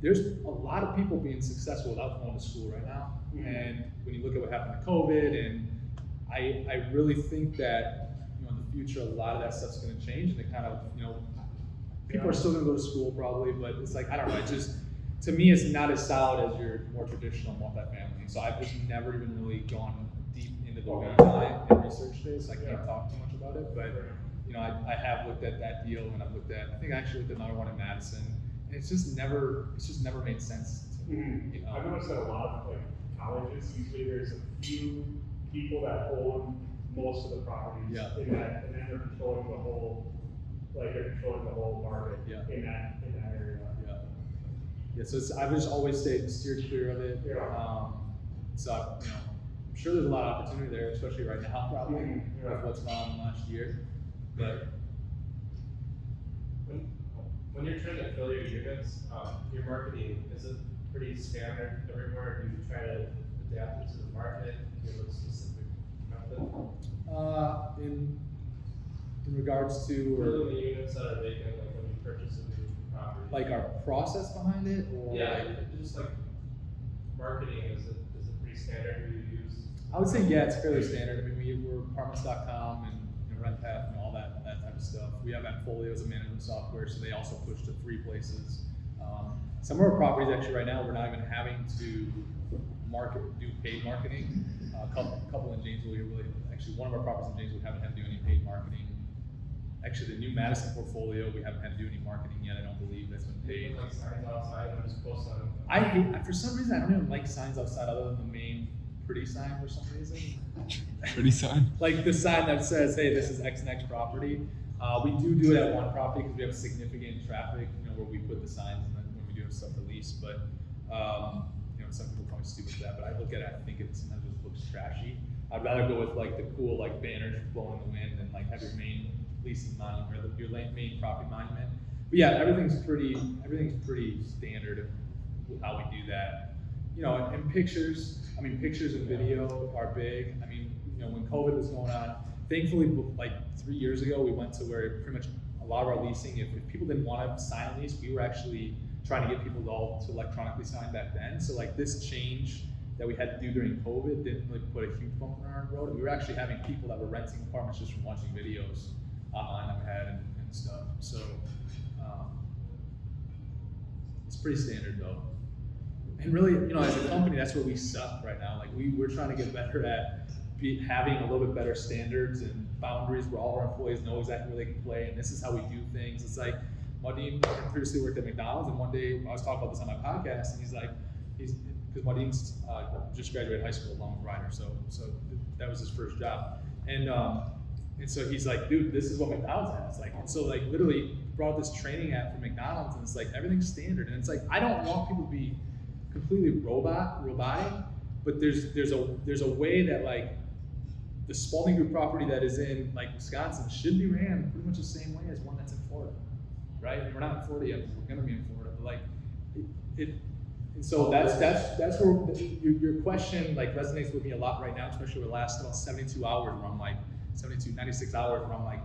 there's a lot of people being successful without going to school right now. Mm-hmm. And when you look at what happened to COVID, and I really think that, in the future, a lot of that stuff's gonna change, and it kind of, people are still gonna go to school probably, but it's like, I don't know, it just, to me, it's not as solid as your more traditional multifamily. So I've just never even really gone deep into the weeds on it and researched it, so I can't talk too much about it, but, I have looked at that deal, and I've looked at, I think I actually looked at another one in Madison, and it's just never made sense to me. I've noticed that a lot of colleges, usually there's a few people that own most of the properties in that, and then they're controlling the whole, market in that area. Yeah, so I've just always steered clear of it. So I'm sure there's a lot of opportunity there, especially right now, probably with what's gone on last year. But when you're trying to fill your units, your marketing, is it pretty standard everywhere? Do you try to adapt it to the market? Do you have a specific method? In regards to Filling the units that are vacant, like when you purchase a new property. like our process behind it, or just like marketing, is it pretty standard? Do you use? I would say it's fairly standard. I mean, we're apartments.com and RentPath and all that type of stuff. We have Appfolio as a management software, so they also push to 3 places. Some of our properties actually right now, we're not even having to do paid marketing. A couple in Janesville, one of our properties in Janesville, we haven't had to do any paid marketing. Actually, the new Madison portfolio, we haven't had to do any marketing yet. I don't believe that's been paid. Like signs outside and just post on. I hate, for some reason, I don't even like signs outside other than the main pretty sign for some reason. Pretty sign? Like the sign that says, hey, this is X and X property. We do it at one property because we have significant traffic, where we put the signs and then when we do have stuff to lease. But, some people probably stupid with that, but I look at it, I think it sometimes just looks trashy. I'd rather go with like the cool like banners blowing in the wind and like have your main leasing monument or your main property monument. But yeah, everything's pretty standard with how we do that. And pictures and video are big. I mean, when COVID was going on, thankfully, like 3 years ago, we went to where pretty much a lot of our leasing, if people didn't want to sign a lease, we were actually trying to get people all to electronically sign back then. So like this change that we had to do during COVID didn't really put a huge bump in our road. We were actually having people that were renting apartments just from watching videos online that we had and stuff. So it's pretty standard though. And really, you know, as a company, that's where we suck right now. Like we're trying to get better at having a little bit better standards and boundaries where all our employees know exactly where they can play, and this is how we do things. It's like, Modine previously worked at McDonald's, and one day I was talking about this on my podcast, and because Modine's just graduated high school along with Ryder, so that was his first job, and so he's like, dude, this is what McDonald's has. Like, and so like literally brought this training app from McDonald's, and it's like everything's standard, and it's like I don't want people to be completely robotic, but there's a way that like the Spaulding Group property that is in like Wisconsin should be ran pretty much the same way as one that's in Florida, right? And we're not in Florida yet, but we're gonna be in Florida. But like and so that's where your question like resonates with me a lot right now, especially over the last about 72 hours where I'm like 96 hours where I'm like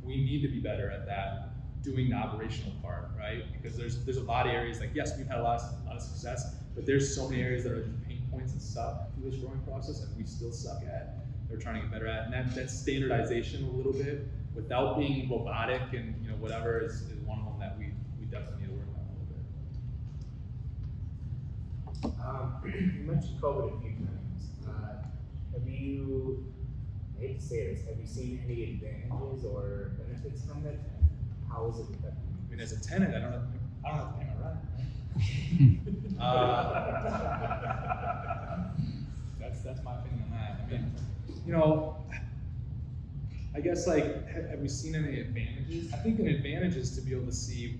we need to be better at that, doing the operational part, right? Because there's a lot of areas like, yes, we've had a lot of success, but there's so many areas that are just pain points and stuff through this growing process, and we still suck at. They're trying to get better at, and that standardization a little bit without being robotic and whatever is one of them that we definitely need to work on a little bit. You mentioned COVID a few times. Have you, I hate to say this, have you seen any advantages or benefits from it? And how is it affecting you? I mean, as a tenant, I don't have to pay my rent, right? That's my opinion on that. I mean, I guess like, have we seen any advantages? I think an advantage is to be able to see,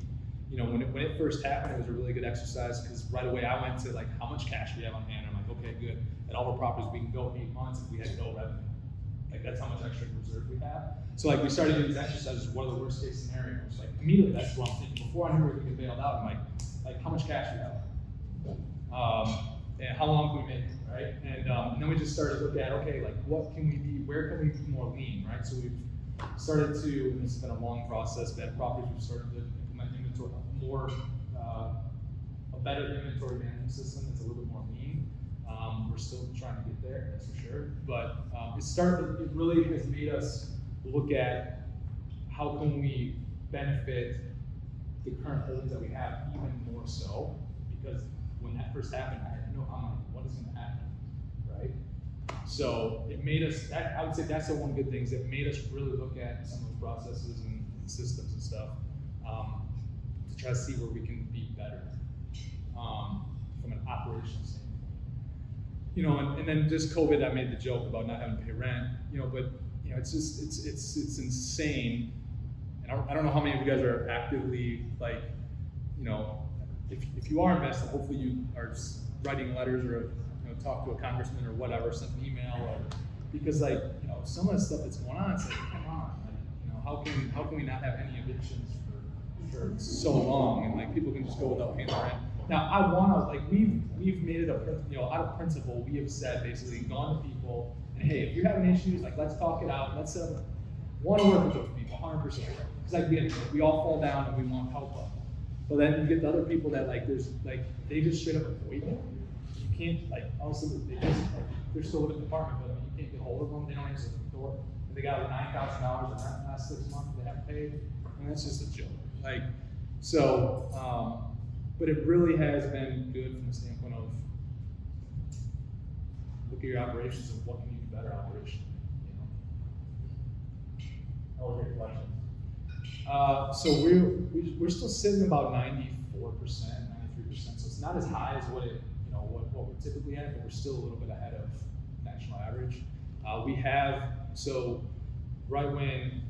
when it first happened, it was a really good exercise because right away I went to like, how much cash we have on hand? I'm like, okay, good. At all our properties, we can go 8 months if we had no revenue. Like that's how much extra reserve we have. So like we started doing these exercises. What are the worst case scenarios? Like immediately, that's what I'm thinking. Before I knew we were gonna get bailed out, I'm like how much cash we have? And how long can we make it, right? And then we just started to look at, okay, like what can we be, where can we be more lean, right? So we've started to, and this has been a long process, but at properties we've started to implement inventory, a better inventory management system that's a little bit more lean. We're still trying to get there, that's for sure. But it really has made us look at how can we benefit the current holdings that we have even more so, because when that first happened, I had no, I'm like, what is going to happen, right? So it made us, I would say that's the one good thing, is it made us really look at some of those processes and systems and stuff to try to see where we can be better from an operational standpoint. And then just COVID, I made the joke about not having to pay rent, but it's just, it's insane. And I don't know how many of you guys are actively like, if you are invested, hopefully you are writing letters or talk to a congressman or whatever, send an email, or because some of the stuff that's going on, it's like, come on, how can we not have any evictions for so long, and like people can just go without paying the rent. Now I want to we've made it out of principle, we have said basically gone to people and hey, if you're having issues, like let's talk it out, let's want to work with those people 100%. Because we all fall down and we want help them. But then you get the other people that they just straight up avoid you. You can't also they're still living in the apartment, but you can't get a hold of them. They don't answer the door. They got $9,000 in rent the last 6 months they haven't paid, and that's just a joke. But it really has been good from the standpoint of look at your operations and what can you do better operationally. How was your collection? So we're still sitting about 94%, 93%. So it's not as high as what what we're typically at, but we're still a little bit ahead of national average. We have right when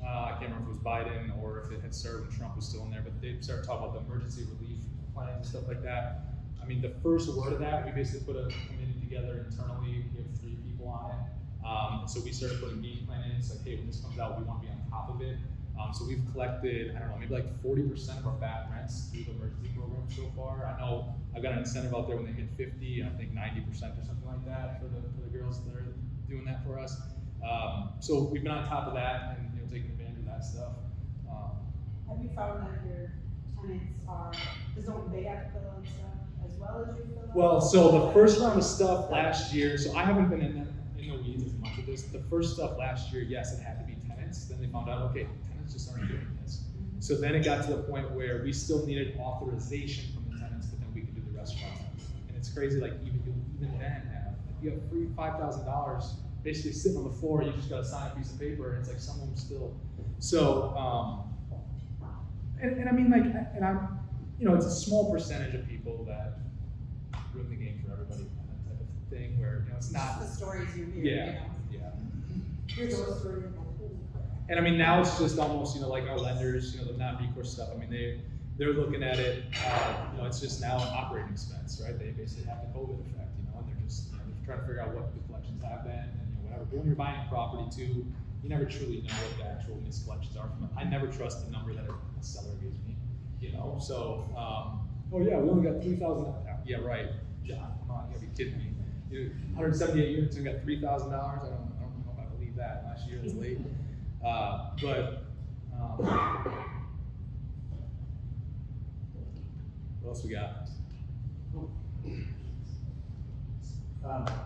I can't remember if it was Biden or if it had started when Trump was still in there, but they started talking about the emergency relief plans and stuff like that. I mean, the first word of that, we basically put a committee together internally. We have 3 people on it. So we started putting game plan in. It's like, hey, when this comes out, we want to be on top of it. So we've collected, I don't know, maybe like 40% of our back rents through the emergency program so far. I know I've got an incentive out there when they hit 50, I think 90% or something like that for the girls that are doing that for us. So we've been on top of that and taking advantage of that stuff. Have you found that your tenants are, because don't they have to fill in stuff as well as you fill in? Well, so the first round of stuff last year, so I haven't been in the weeds as much of this. The first stuff last year, yes, it had to be tenants. Then they found out, okay, tenants just aren't doing this. So then it got to the point where we still needed authorization from the tenants, but then we could do the restaurants it's crazy, like even then, you have free $5,000 basically sitting on the floor, you just gotta sign a piece of paper, and it's like some of them still. So, and I mean, like, and I'm, it's a small percentage of people that ruin the game for everybody, kind of type of thing, where, it's not. The stories you hear, Yeah. Here's a story of And I mean, now it's just almost, like our lenders, the non-recourse stuff, I mean, they're looking at it, it's just now an operating expense, right? They basically have the COVID effect, and they're just, they're trying to figure out what the collections have been, and whatever. But when you're buying a property too, you never truly know what the actual miscollections are from it. I never trust the number that a seller gives me, so, oh yeah, we only got 3,000, yeah, right, John, come on, you gotta be kidding me. 178 units and got $3,000, I don't know if I believe that, last year it's late. What else we got?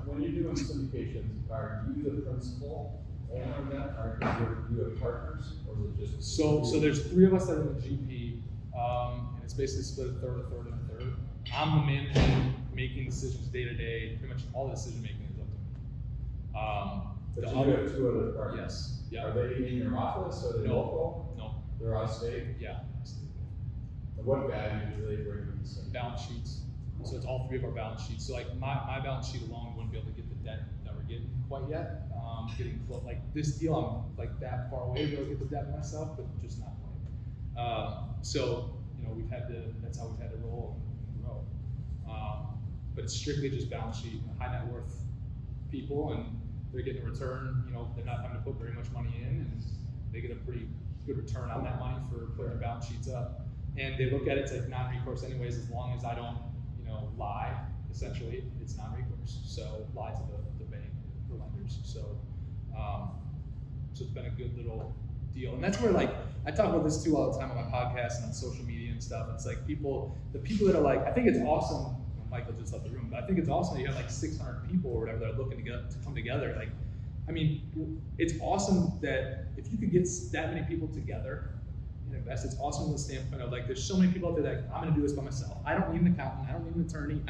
When you're doing syndications, are you the principal owner of that, or do you have partners, or is it just? So there's 3 of us that are in the GP, and it's basically split a third, and a third. I'm the manager making decisions day to day, pretty much all the decision making is up to me. But you have 2 other partners? Yes. Yeah. Are they in your office, or are they No. local? No. They're out of state? Yeah. And what value do they bring to the city? Balance sheets. So it's all 3 of our balance sheets. So like my balance sheet alone wouldn't be able to get the debt that we're getting quite yet. Getting close, like this deal, I'm like that far away to be able to get the debt myself, but just not quite. So that's how we've had to roll and grow. But it's strictly just balance sheet, high net worth people, and they're getting a return. They're not having to put very much money in, and they get a pretty good return on that money for putting their balance sheets up. And they look at it, it's like non-recourse anyways, as long as I don't, lie, essentially, it's non-recourse. So lie to the bank, the lenders. So it's been a good little deal. And that's where, like, I talk about this too all the time on my podcast and on social media and stuff. It's like the people that are like, I think it's awesome, Michael just left the room, but I think it's awesome that you have like 600 people or whatever that are looking to come together. Like, I mean, it's awesome that if you could get that many people together and invest, it's awesome from the standpoint of like, there's so many people out there that I'm gonna do this by myself. I don't need an accountant, I don't need an attorney,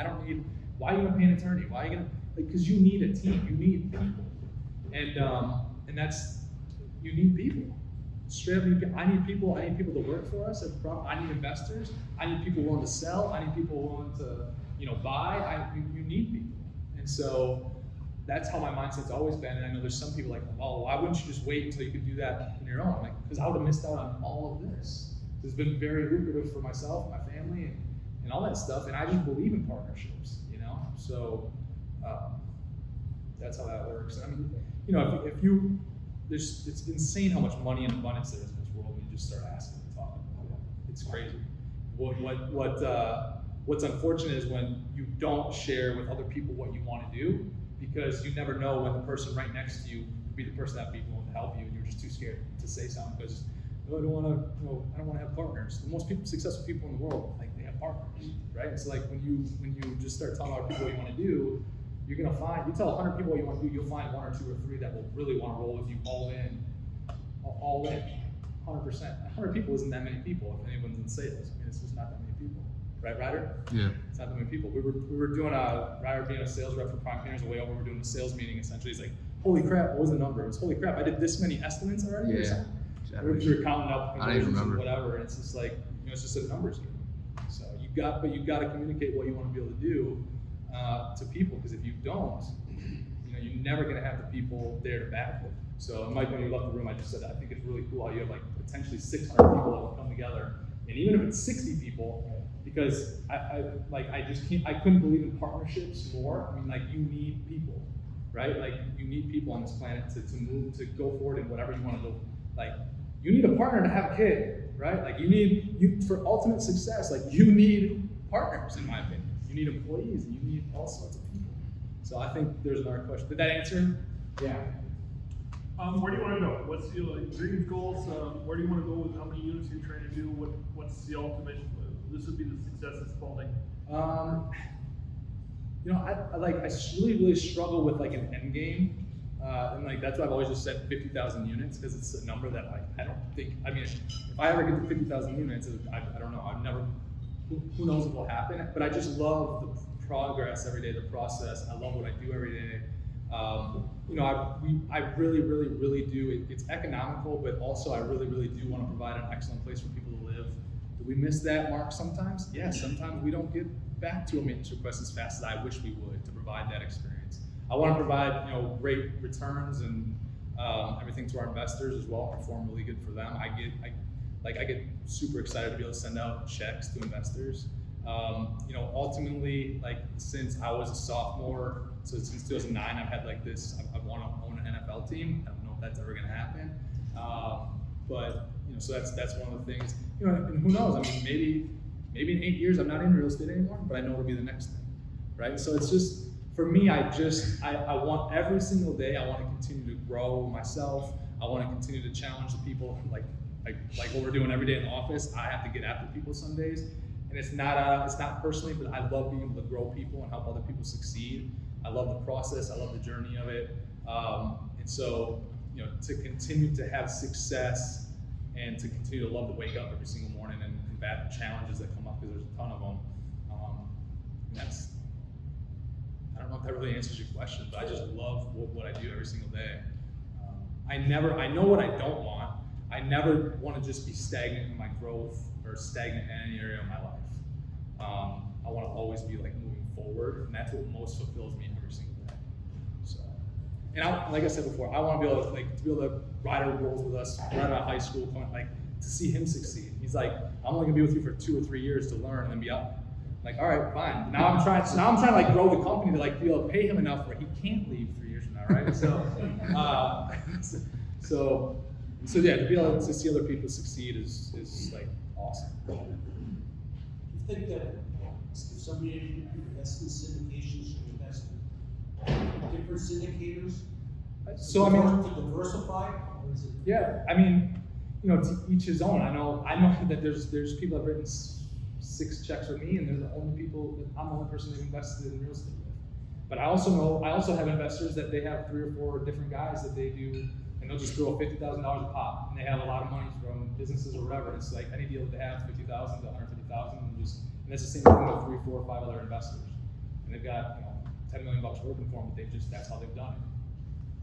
why are you gonna pay an attorney? Why are you gonna, because you need a team, you need people. And that's, you need people. Straight up, I need people to work for us. I need investors. I need people willing to sell. I need people willing to, buy. You need people. And so that's how my mindset's always been. And I know there's some people like, well, why wouldn't you just wait until you could do that on your own? Like, because I would have missed out on all of this. It's been very lucrative for myself, my family, and all that stuff. And I just believe in partnerships, So that's how that works. I mean, it's insane how much money and abundance there is in this world when you just start asking and talking about it. It's crazy. What's unfortunate is when you don't share with other people what you want to do, because you never know when the person right next to you would be the person that'd be willing to help you, and you're just too scared to say something because I don't want to have partners. The most successful people in the world, like, they have partners, right? It's like when you just start talking about people what you want to do, you're gonna find, you tell 100 people what you want to do, you'll find 1 or 2 or 3 that will really want to roll with you all in, 100%. 100 people isn't that many people if anyone's in sales. I mean, it's just not that many people, right, Ryder? Yeah. It's not that many people. We were doing Ryder being a sales rep for Prime Painters, the way over, we're doing the sales meeting essentially. He's like, holy crap, what was the number? It was, holy crap, I did this many estimates already? Yeah. We were counting up I don't even remember. whatever, and it's just like, it's just a numbers game. So you got to communicate what you want to be able to do to people, because if you don't, you're never going to have the people there to back with. So Mike, when you left the room, I just said, I think it's really cool how you have like potentially 600 people that will come together, and even if it's 60 people, because I couldn't believe in partnerships more. I mean, like, you need people, right? Like, you need people on this planet to move, to go forward in whatever you want to go. Like, you need a partner to have a kid, right? Like, for ultimate success, like, you need partners, in my opinion. You need employees, and you need all sorts of people. So I think there's another question. Did that answer? Yeah. Where do you want to go? What's your dreams, goals? Where do you want to go with how many units you're trying to do? What's the ultimate? This would be the success of Spaulding. I really, really struggle with like an end game. And like, that's why I've always just said 50,000 units, because it's a number that I don't think, I mean, if I ever get to 50,000 units, I don't know, I've never, who knows what will happen, but I just love the progress every day, the process. I love what I do every day. You know, I really, really, really do. It's economical, but also I really, really do want to provide an excellent place for people to live. Do we miss that mark sometimes? Yeah, sometimes we don't get back to a maintenance request as fast as I wish we would to provide that experience. I want to provide, you know, great returns and everything to our investors as well, perform really good for them. I get super excited to be able to send out checks to investors. You know, ultimately, like since I was a sophomore, so since 2009, I've had like this, I want to own an NFL team. I don't know if that's ever gonna happen. But, you know, so that's one of the things, you know, and who knows, I mean, maybe in 8 years, I'm not in real estate anymore, but I know it'll be the next thing, right? So it's just, for me, I want every single day, I want to continue to grow myself. I want to continue to challenge the people, like what we're doing every day in the office. I have to get after people some days. And it's not personally, but I love being able to grow people and help other people succeed. I love the process, I love the journey of it. And so, you know, to continue to have success and to continue to love to wake up every single morning and combat the challenges that come up, because there's a ton of them. I don't know if that really answers your question, but I just love what I do every single day. I know what I don't want. I never want to just be stagnant in my growth or stagnant in any area of my life. I want to always be like moving forward, and that's what most fulfills me every single day. So, and like I said before, I want to be able to ride our roles with us right out of high school, like to see him succeed. He's like, I'm only gonna be with you for 2 or 3 years to learn and then be out. Like, all right, fine. Now I'm trying to like grow the company to like be able to pay him enough where he can't leave 3 years from now, right? So yeah, to be able to see other people succeed is like awesome. Do you think that if somebody invests in syndications, should invest in different syndicators? So I mean, to diversify, or is it? Yeah, I mean, you know, to each his own. I know that there's people that have written 6 checks with me, and they're the only people that I'm the only person they've invested in real estate with. But I also have investors that they have 3 or 4 different guys that they do, and they'll just throw $50,000 a pop, and they have a lot of money from businesses or whatever. It's like any deal that they have, $50,000 to $150,000, and that's the same thing with 3, 4, or 5 other investors, and they've got, you know, $10 million working for them, but that's how they've done it.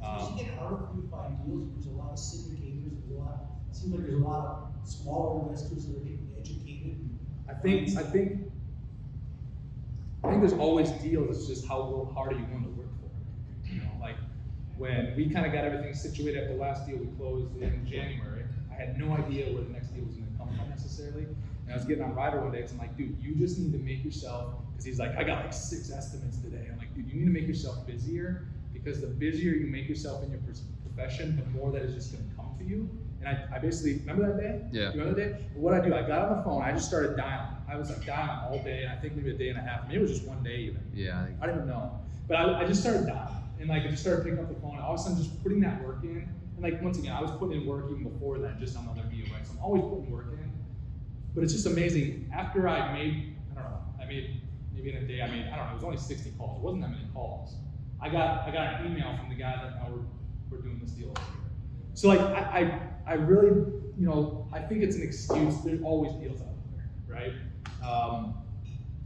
Does it get harder for you to find deals? There's a lot of syndicators. It seems like there's a lot of smaller investors that are getting educated. I think there's always deals. It's just how hard are you willing to work for it? You know, like when we kind of got everything situated after the last deal we closed in January, I had no idea where the next deal was going to come from necessarily. And I was getting on Ryder one day, and I'm like, dude, you just need to make yourself, because he's like, I got like 6 estimates today. I'm like, dude, you need to make yourself busier, because the busier you make yourself in your profession, the more that is just going to come to you. And I basically, remember that day? Yeah. Do you remember that day? What I do, I got on the phone, I just started dialing. I was like dialing all day, and I think maybe a day and a half. Maybe it was just one day even. Yeah. I don't even know. But I just started dialing. And like, I just started picking up the phone, and all of a sudden just putting that work in. And like, once again, I was putting in work even before that, just on other deal, right? So I'm always putting work in. But it's just amazing. After I made maybe in a day, it was only 60 calls. It wasn't that many calls. I got an email from the guy that we're doing this deal over here. So like, I really, you know, I think it's an excuse. There's always deals out there, right?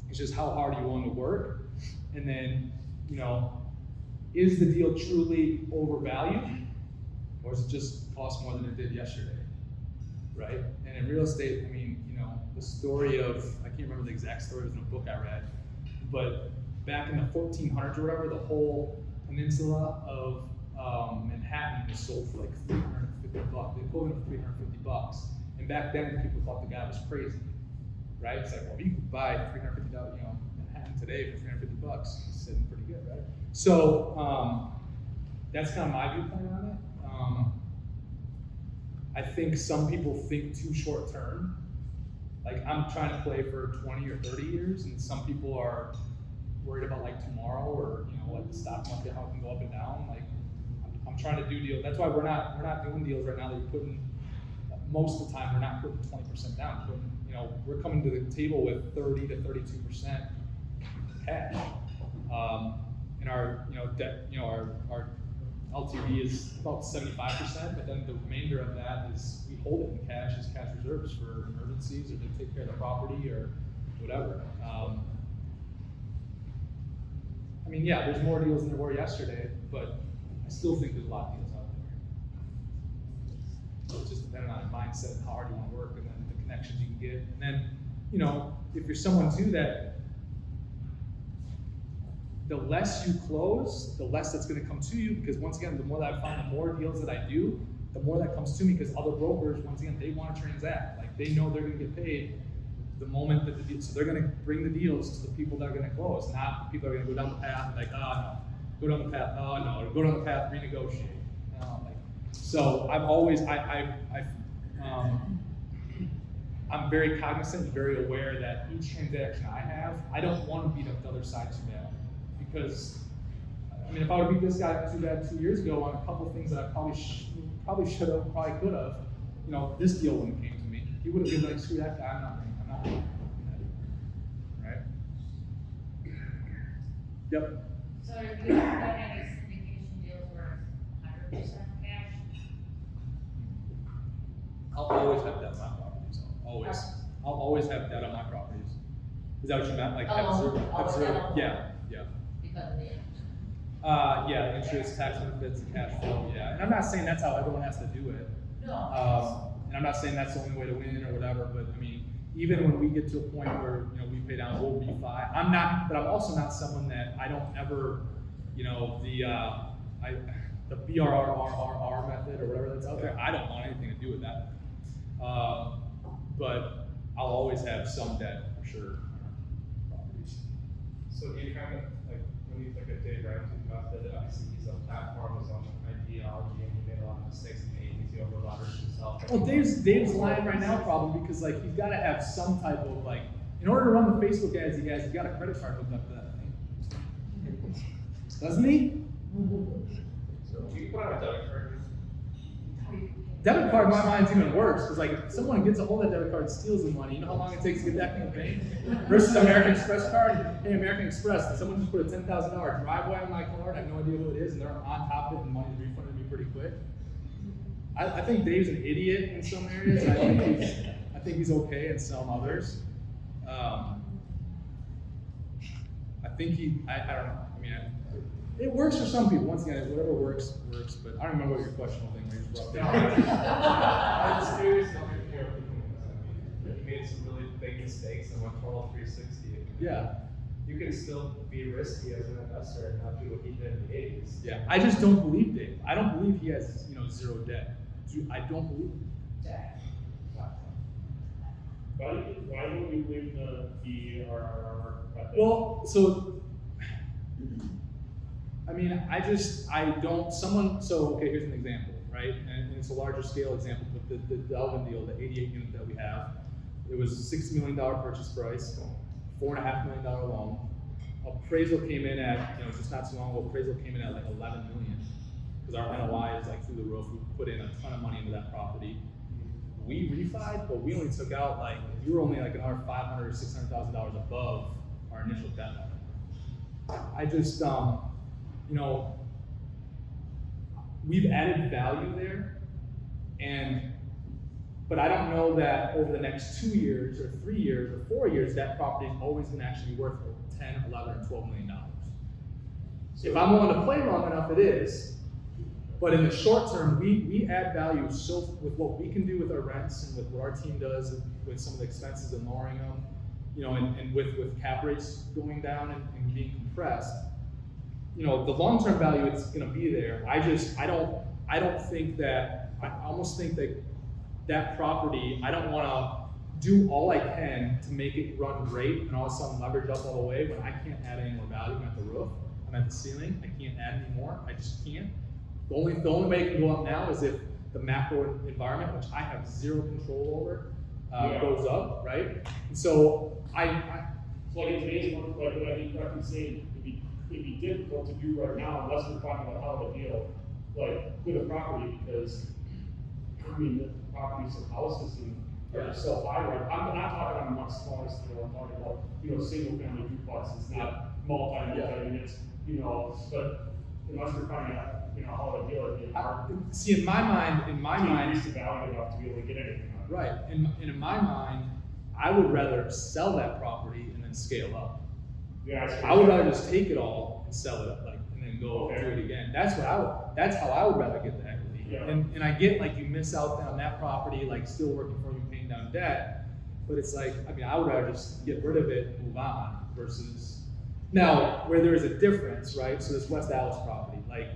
It's just how hard are you willing to work? And then, you know, is the deal truly overvalued? Or does it just cost more than it did yesterday, right? And in real estate, I mean, you know, the story of, I can't remember the exact story, it was in a book I read, but back in the 1400s or whatever, the whole peninsula of Manhattan was sold for like $350, the equivalent of $350. And back then, people thought the guy was crazy, right? It's like, well, you could buy $350, you know, Manhattan today for $350. It's sitting pretty good, right? So that's kind of my viewpoint on it. I think some people think too short term. Like, I'm trying to play for 20 or 30 years, and some people are worried about like tomorrow, or you know, like the stock market, how it can go up and down. Like, I'm trying to do deals. That's why we're not doing deals right now that you're putting, most of the time we're not putting 20% down. You know, we're coming to the table with 30 to 32% cash. And our, you know, debt, you know, our LTV is about 75%, but then the remainder of that is we hold it in cash as cash reserves for emergencies or to take care of the property or whatever. mean, yeah, there's more deals than there were yesterday, but I still think there's a lot of deals out there. So it's just depending on your mindset and how hard you want to work, and then the connections you can get. And then, you know, if you're someone too that the less you close, the less that's going to come to you, because once again, the more that I find, the more deals that I do, the more that comes to me, because other brokers, once again, they want to transact. Like, they know they're going to get paid the moment that the deal, so they're going to bring the deals to the people that are going to close, not the people that are going to go down the path and like, oh no, go down the path, oh no, go down the path, renegotiate. So I've always, I'm very cognizant and very aware that each transaction I have, I don't want to beat up the other side too bad. Because, I mean, if I would beat this guy too bad 2 years ago on a couple of things that I probably should have, probably could have, you know, this deal wouldn't have came to me. He would have been like, screw that guy, I'm not going to, right? Yep. So if you have done any syndication deals where it's 100% cash? I'll always have debt on my properties, always. I'll always have debt on my properties. Is that what you meant? Like, have zero, yeah. Because of the interest. Yeah, interest, tax benefits, and cash flow, yeah. And I'm not saying that's how everyone has to do it. No. And I'm not saying that's the only way to win or whatever, but I mean, even when we get to a point where, you know, we pay down, we'll refi. But I'm also not someone that I don't ever, you know, the BRRRR method or whatever that's out there, I don't want anything to do with that. But I'll always have some debt for sure. So do you kind of, like, when you look at Dave Ramsey's method, obviously he's a platform, his own ideology, and he made a lot of mistakes in the 80s, he over-leveraged himself. Well, Dave's lying right now probably because, like, he's got to have some type of, like, in order to run the Facebook ads he has, he's got a credit card hooked up to that thing. Doesn't he? So you put out a debit card. Debit card, in my mind, is even worse, because like, if someone gets a hold of that debit card and steals the money, you know how long it takes to get back from the bank? Versus American Express card, hey, American Express, did someone just put a $10,000 driveway on my card, I have no idea who it is, and they're on top of it, and money's refunded me pretty quick. I think Dave's an idiot in some areas, and I think he's okay in some others. I think I don't know, I mean, it works for some people. Once again, whatever works, but I don't remember what your question was. I was curious how many more people he made some really big mistakes and went total 360. Yeah. You can still be risky as an investor and not do what he did in the 80s. Yeah, I just don't believe Dave. I don't believe he has, you know, zero debt. I don't believe it. Why don't you believe the RRR? Well, so, I mean, okay, here's an example, right? And it's a larger scale example, but the Delvin deal, the 88 unit that we have, it was a $6 million purchase price, $4.5 million loan. Appraisal came in at, you know, just not too long ago, appraisal came in at like 11 million. Because our NOI is like through the roof. We put in a ton of money into that property. We refied, but we only took out like, we were only like another $500,000 or $600,000 above our initial debt level. I just, you know, we've added value there, but I don't know that over the next 2 years or 3 years or 4 years, that property is always going to actually be worth 10, 11, or $12 million. So if I'm willing to play long enough, it is. But in the short term, we add value so with what we can do with our rents and with what our team does with some of the expenses and lowering them, you know, and with cap rates going down and being compressed, you know, the long-term value is going to be there. I don't think that, I almost think that property, I don't want to do all I can to make it run great and all of a sudden leverage up all the way when I can't add any more value. I'm at the roof, I'm at the ceiling, I can't add any more, I just can't. The only way it can go up now is if the macro environment, which I have zero control over, goes up, right? And so So like in today's market, like what I think correctly saying, it'd be difficult to do right now unless we're talking about how to deal, like with a property, because I mean the properties and houses are so high right. I'm not talking on a much smaller scale. I'm talking about, you know, single family duplexes, not multi units, you know. But unless we're finding out, you know, how to deal with it. See, in my mind, increase the value enough to be able to get anything out of it. Right. And in my mind, I would rather sell that property and then scale up. Yeah, I would rather just take it all and sell it, like, and then go Okay. do it again. That's how I would rather get the equity. Yeah. And I get like you miss out on that property, like still working for you, paying down debt, but it's like, I mean, I would rather just get rid of it, move on, versus, now, where there is a difference, right, so this West Allis property, like,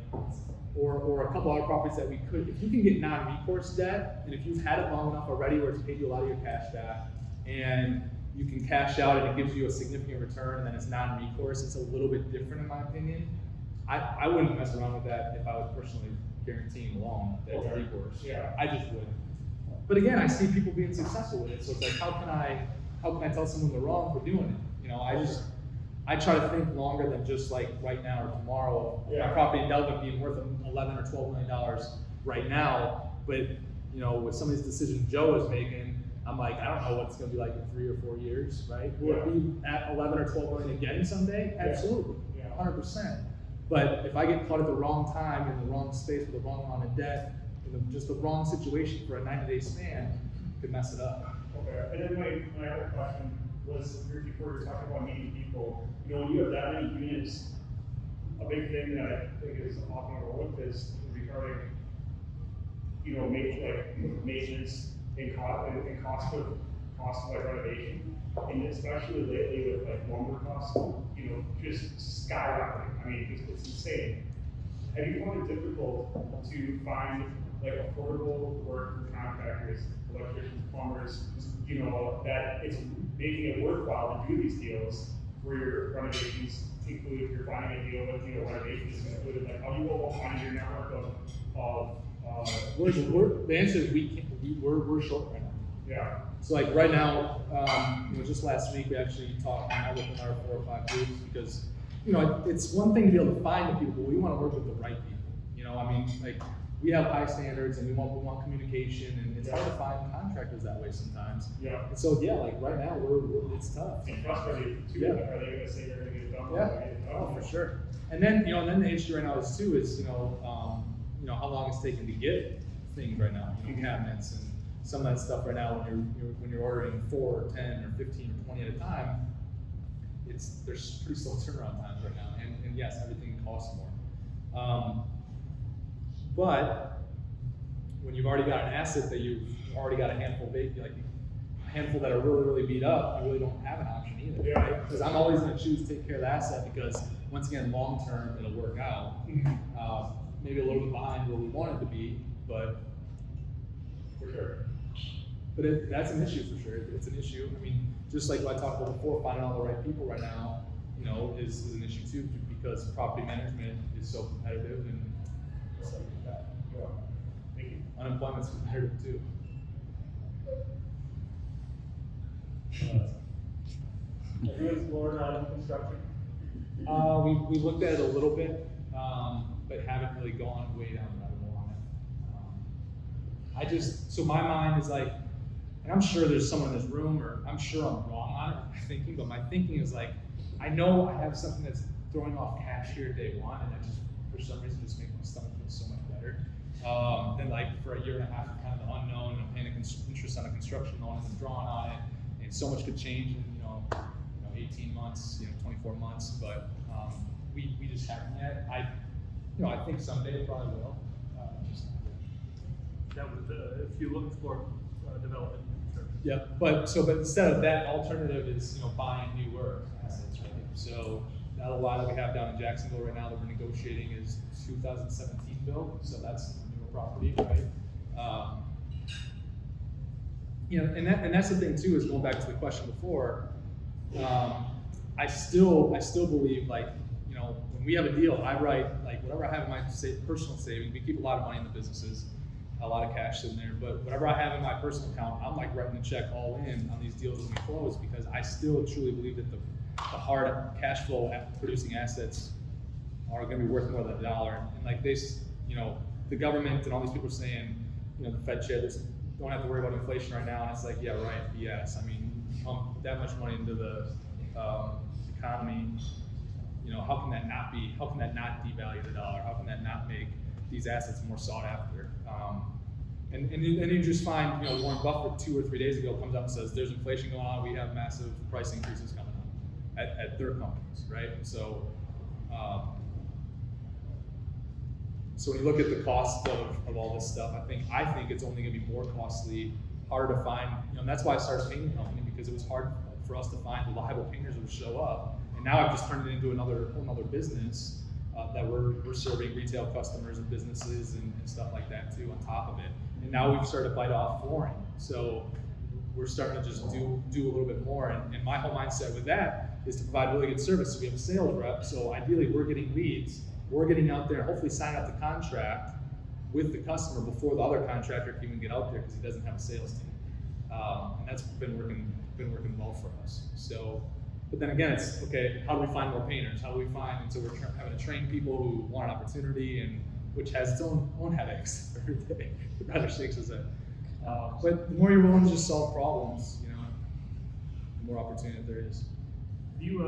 or a couple other properties that we could, if you can get non-recourse debt, and if you've had it long enough already where it's paid you a lot of your cash back, and you can cash out and it gives you a significant return, and then it's non-recourse, it's a little bit different in my opinion. I wouldn't mess around with that if I was personally guaranteeing a loan that's Okay. recourse. Yeah. I just wouldn't. But again, I see people being successful with it, so it's like, how can I tell someone they're wrong for doing it? You know, I try to think longer than just like right now or tomorrow. Yeah. My property in Delta being worth $11 or $12 million right now, but you know, with some of these decisions Joe is making, I'm like, I don't know what it's going to be like in 3 or 4 years, right? Will it be at 11 or 12 million again someday? Absolutely, Yeah. 100%. But if I get caught at the wrong time in the wrong space with the wrong amount of debt, in just the wrong situation for a 90-day span, could mess it up. Okay, and then my other question was, before you were talking about meeting people, you know, when you have that many units, a big thing that I think is often overlooked is regarding, you know, maintenance and cost of like renovation, and especially lately with like lumber costs, you know, just skyrocketing. I mean, it's insane. Have you found it difficult to find like affordable work for contractors, electricians, plumbers, you know, that it's making it worthwhile to do these deals where your renovations include, if you're finding a deal with, you know, renovations included, like how do you go about finding your network of The answer is we're short right now. yeah. So like right now, you know, just last week we actually talked with our 4 or 5 groups because, you know, it's one thing to be able to find the people, but we want to work with the right people. You know, I mean, like we have high standards and we want communication, and it's hard to find contractors that way sometimes. Yeah. And so yeah, like right now it's tough. And frustrating too. Yeah. Like, are they gonna say they're gonna get it done? Yeah. Oh, for sure. And then, you know, the issue right now is too is, you know, how long it's taking to get things right now, you know, cabinets and some of that stuff right now when you're ordering 4 or 10 or 15 or 20 at a time, there's pretty slow turnaround times right now. And yes, everything costs more. But when you've already got an asset that you've already got a handful that are really, really beat up, you really don't have an option either. Yeah. Right? Because I'm always going to choose to take care of the asset because once again, long term, it'll work out. Maybe a little bit behind where we want it to be, but For sure. But that's an issue for sure. It's an issue. I mean, just like what I talked about before, finding all the right people right now, you know, is an issue too, because property management is so competitive and stuff like that. Yeah. Thank you. Unemployment's competitive too. Have you explored construction? We looked at it a little bit, but haven't really gone way down the rabbit hole on it. So my mind is like, and I'm sure there's someone in this room, or I'm sure I'm wrong on it, but my thinking is like, I know I have something that's throwing off cash here day one, and I just, for some reason, just makes my stomach feel so much better. Than like for a year and a half, kind of the unknown, and I'm paying interest on a construction loan, and I'm drawing on it, and so much could change in, 18 months, 24 months, but we just haven't yet. I think someday it probably will. Just not yet. That was, if you look for development. Yeah, but instead of that, alternative is buying newer assets, right? So that a lot that we have down in Jacksonville right now that we're negotiating is 2017 built, so that's a newer property, right? And that's the thing too, is going back to the question before. I still believe, like, when we have a deal, I write, like, whatever I have in my personal savings. We keep a lot of money in the businesses, a lot of cash in there, but whatever I have in my personal account, I'm like writing the check all in on these deals when we close, because I still truly believe that the hard cash flow producing assets are going to be worth more than $1. And like this, the government and all these people are saying, the Fed chair, don't have to worry about inflation right now. And it's like, yeah, right, yes. I mean, pump that much money into the economy. How can that not devalue the dollar? How can that not make these assets more sought after? And you just find, Warren Buffett 2 or 3 days ago comes up and says, there's inflation going on, we have massive price increases coming up. at their companies, right? So, so when you look at the cost of all this stuff, I think it's only gonna be more costly, harder to find, and that's why I started a painting company, because it was hard for us to find reliable painters who would show up. And now I've just turned it into whole another business that we're serving retail customers and businesses and stuff like that too on top of it. And now we've started to bite off flooring. So we're starting to just do a little bit more. And my whole mindset with that is to provide really good service. So we have a sales rep. So ideally we're getting leads. We're getting out there and hopefully sign up the contract with the customer before the other contractor can even get out there because he doesn't have a sales team. And that's been working well for us. So, but then again, it's okay, how do we find more painters? How do we find, and so we're having to train people who want an opportunity, and which has its own headaches every day. It rather shakes us in. But the more you're willing to just solve problems, you know, the more opportunity there is. Do you,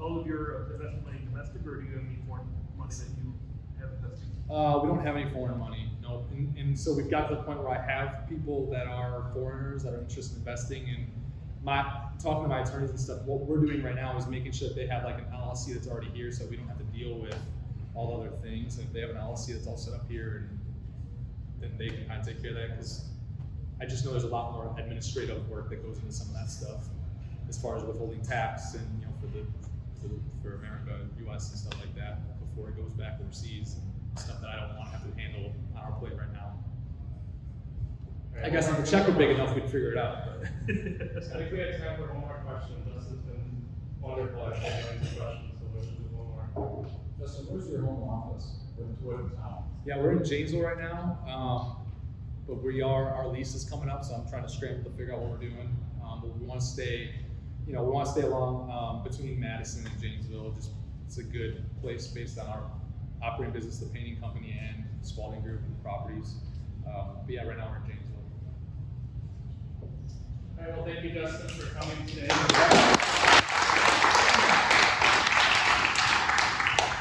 all of your investment money domestic, or do you have any foreign money that you have invested? We don't have any foreign money, no. And so we've got to the point where I have people that are foreigners that are interested in investing, and talking to my attorneys and stuff, what we're doing right now is making sure that they have like an LLC that's already here, so we don't have to deal with all the other things. And if they have an LLC that's all set up here, then they can kind of take care of that, because I just know there's a lot more administrative work that goes into some of that stuff, as far as withholding tax and, you know, for America, US and stuff like that, before it goes back overseas, and stuff that I don't want to have to handle on our plate right now. I guess if the check were big enough, we'd figure it out. But. I think we have time for one more question. Justin's been wonderful at answering these questions, so let's do one more. Justin, where's your home office? What town? Yeah, we're in Janesville right now, but our lease is coming up, so I'm trying to scramble to figure out what we're doing. But we want to stay, you know, along between Madison and Janesville. Just it's a good place based on our operating business, the painting company, and the Spaulding Group and the properties. But yeah, right now we're in Janesville. All right, well, thank you, Justin, for coming today.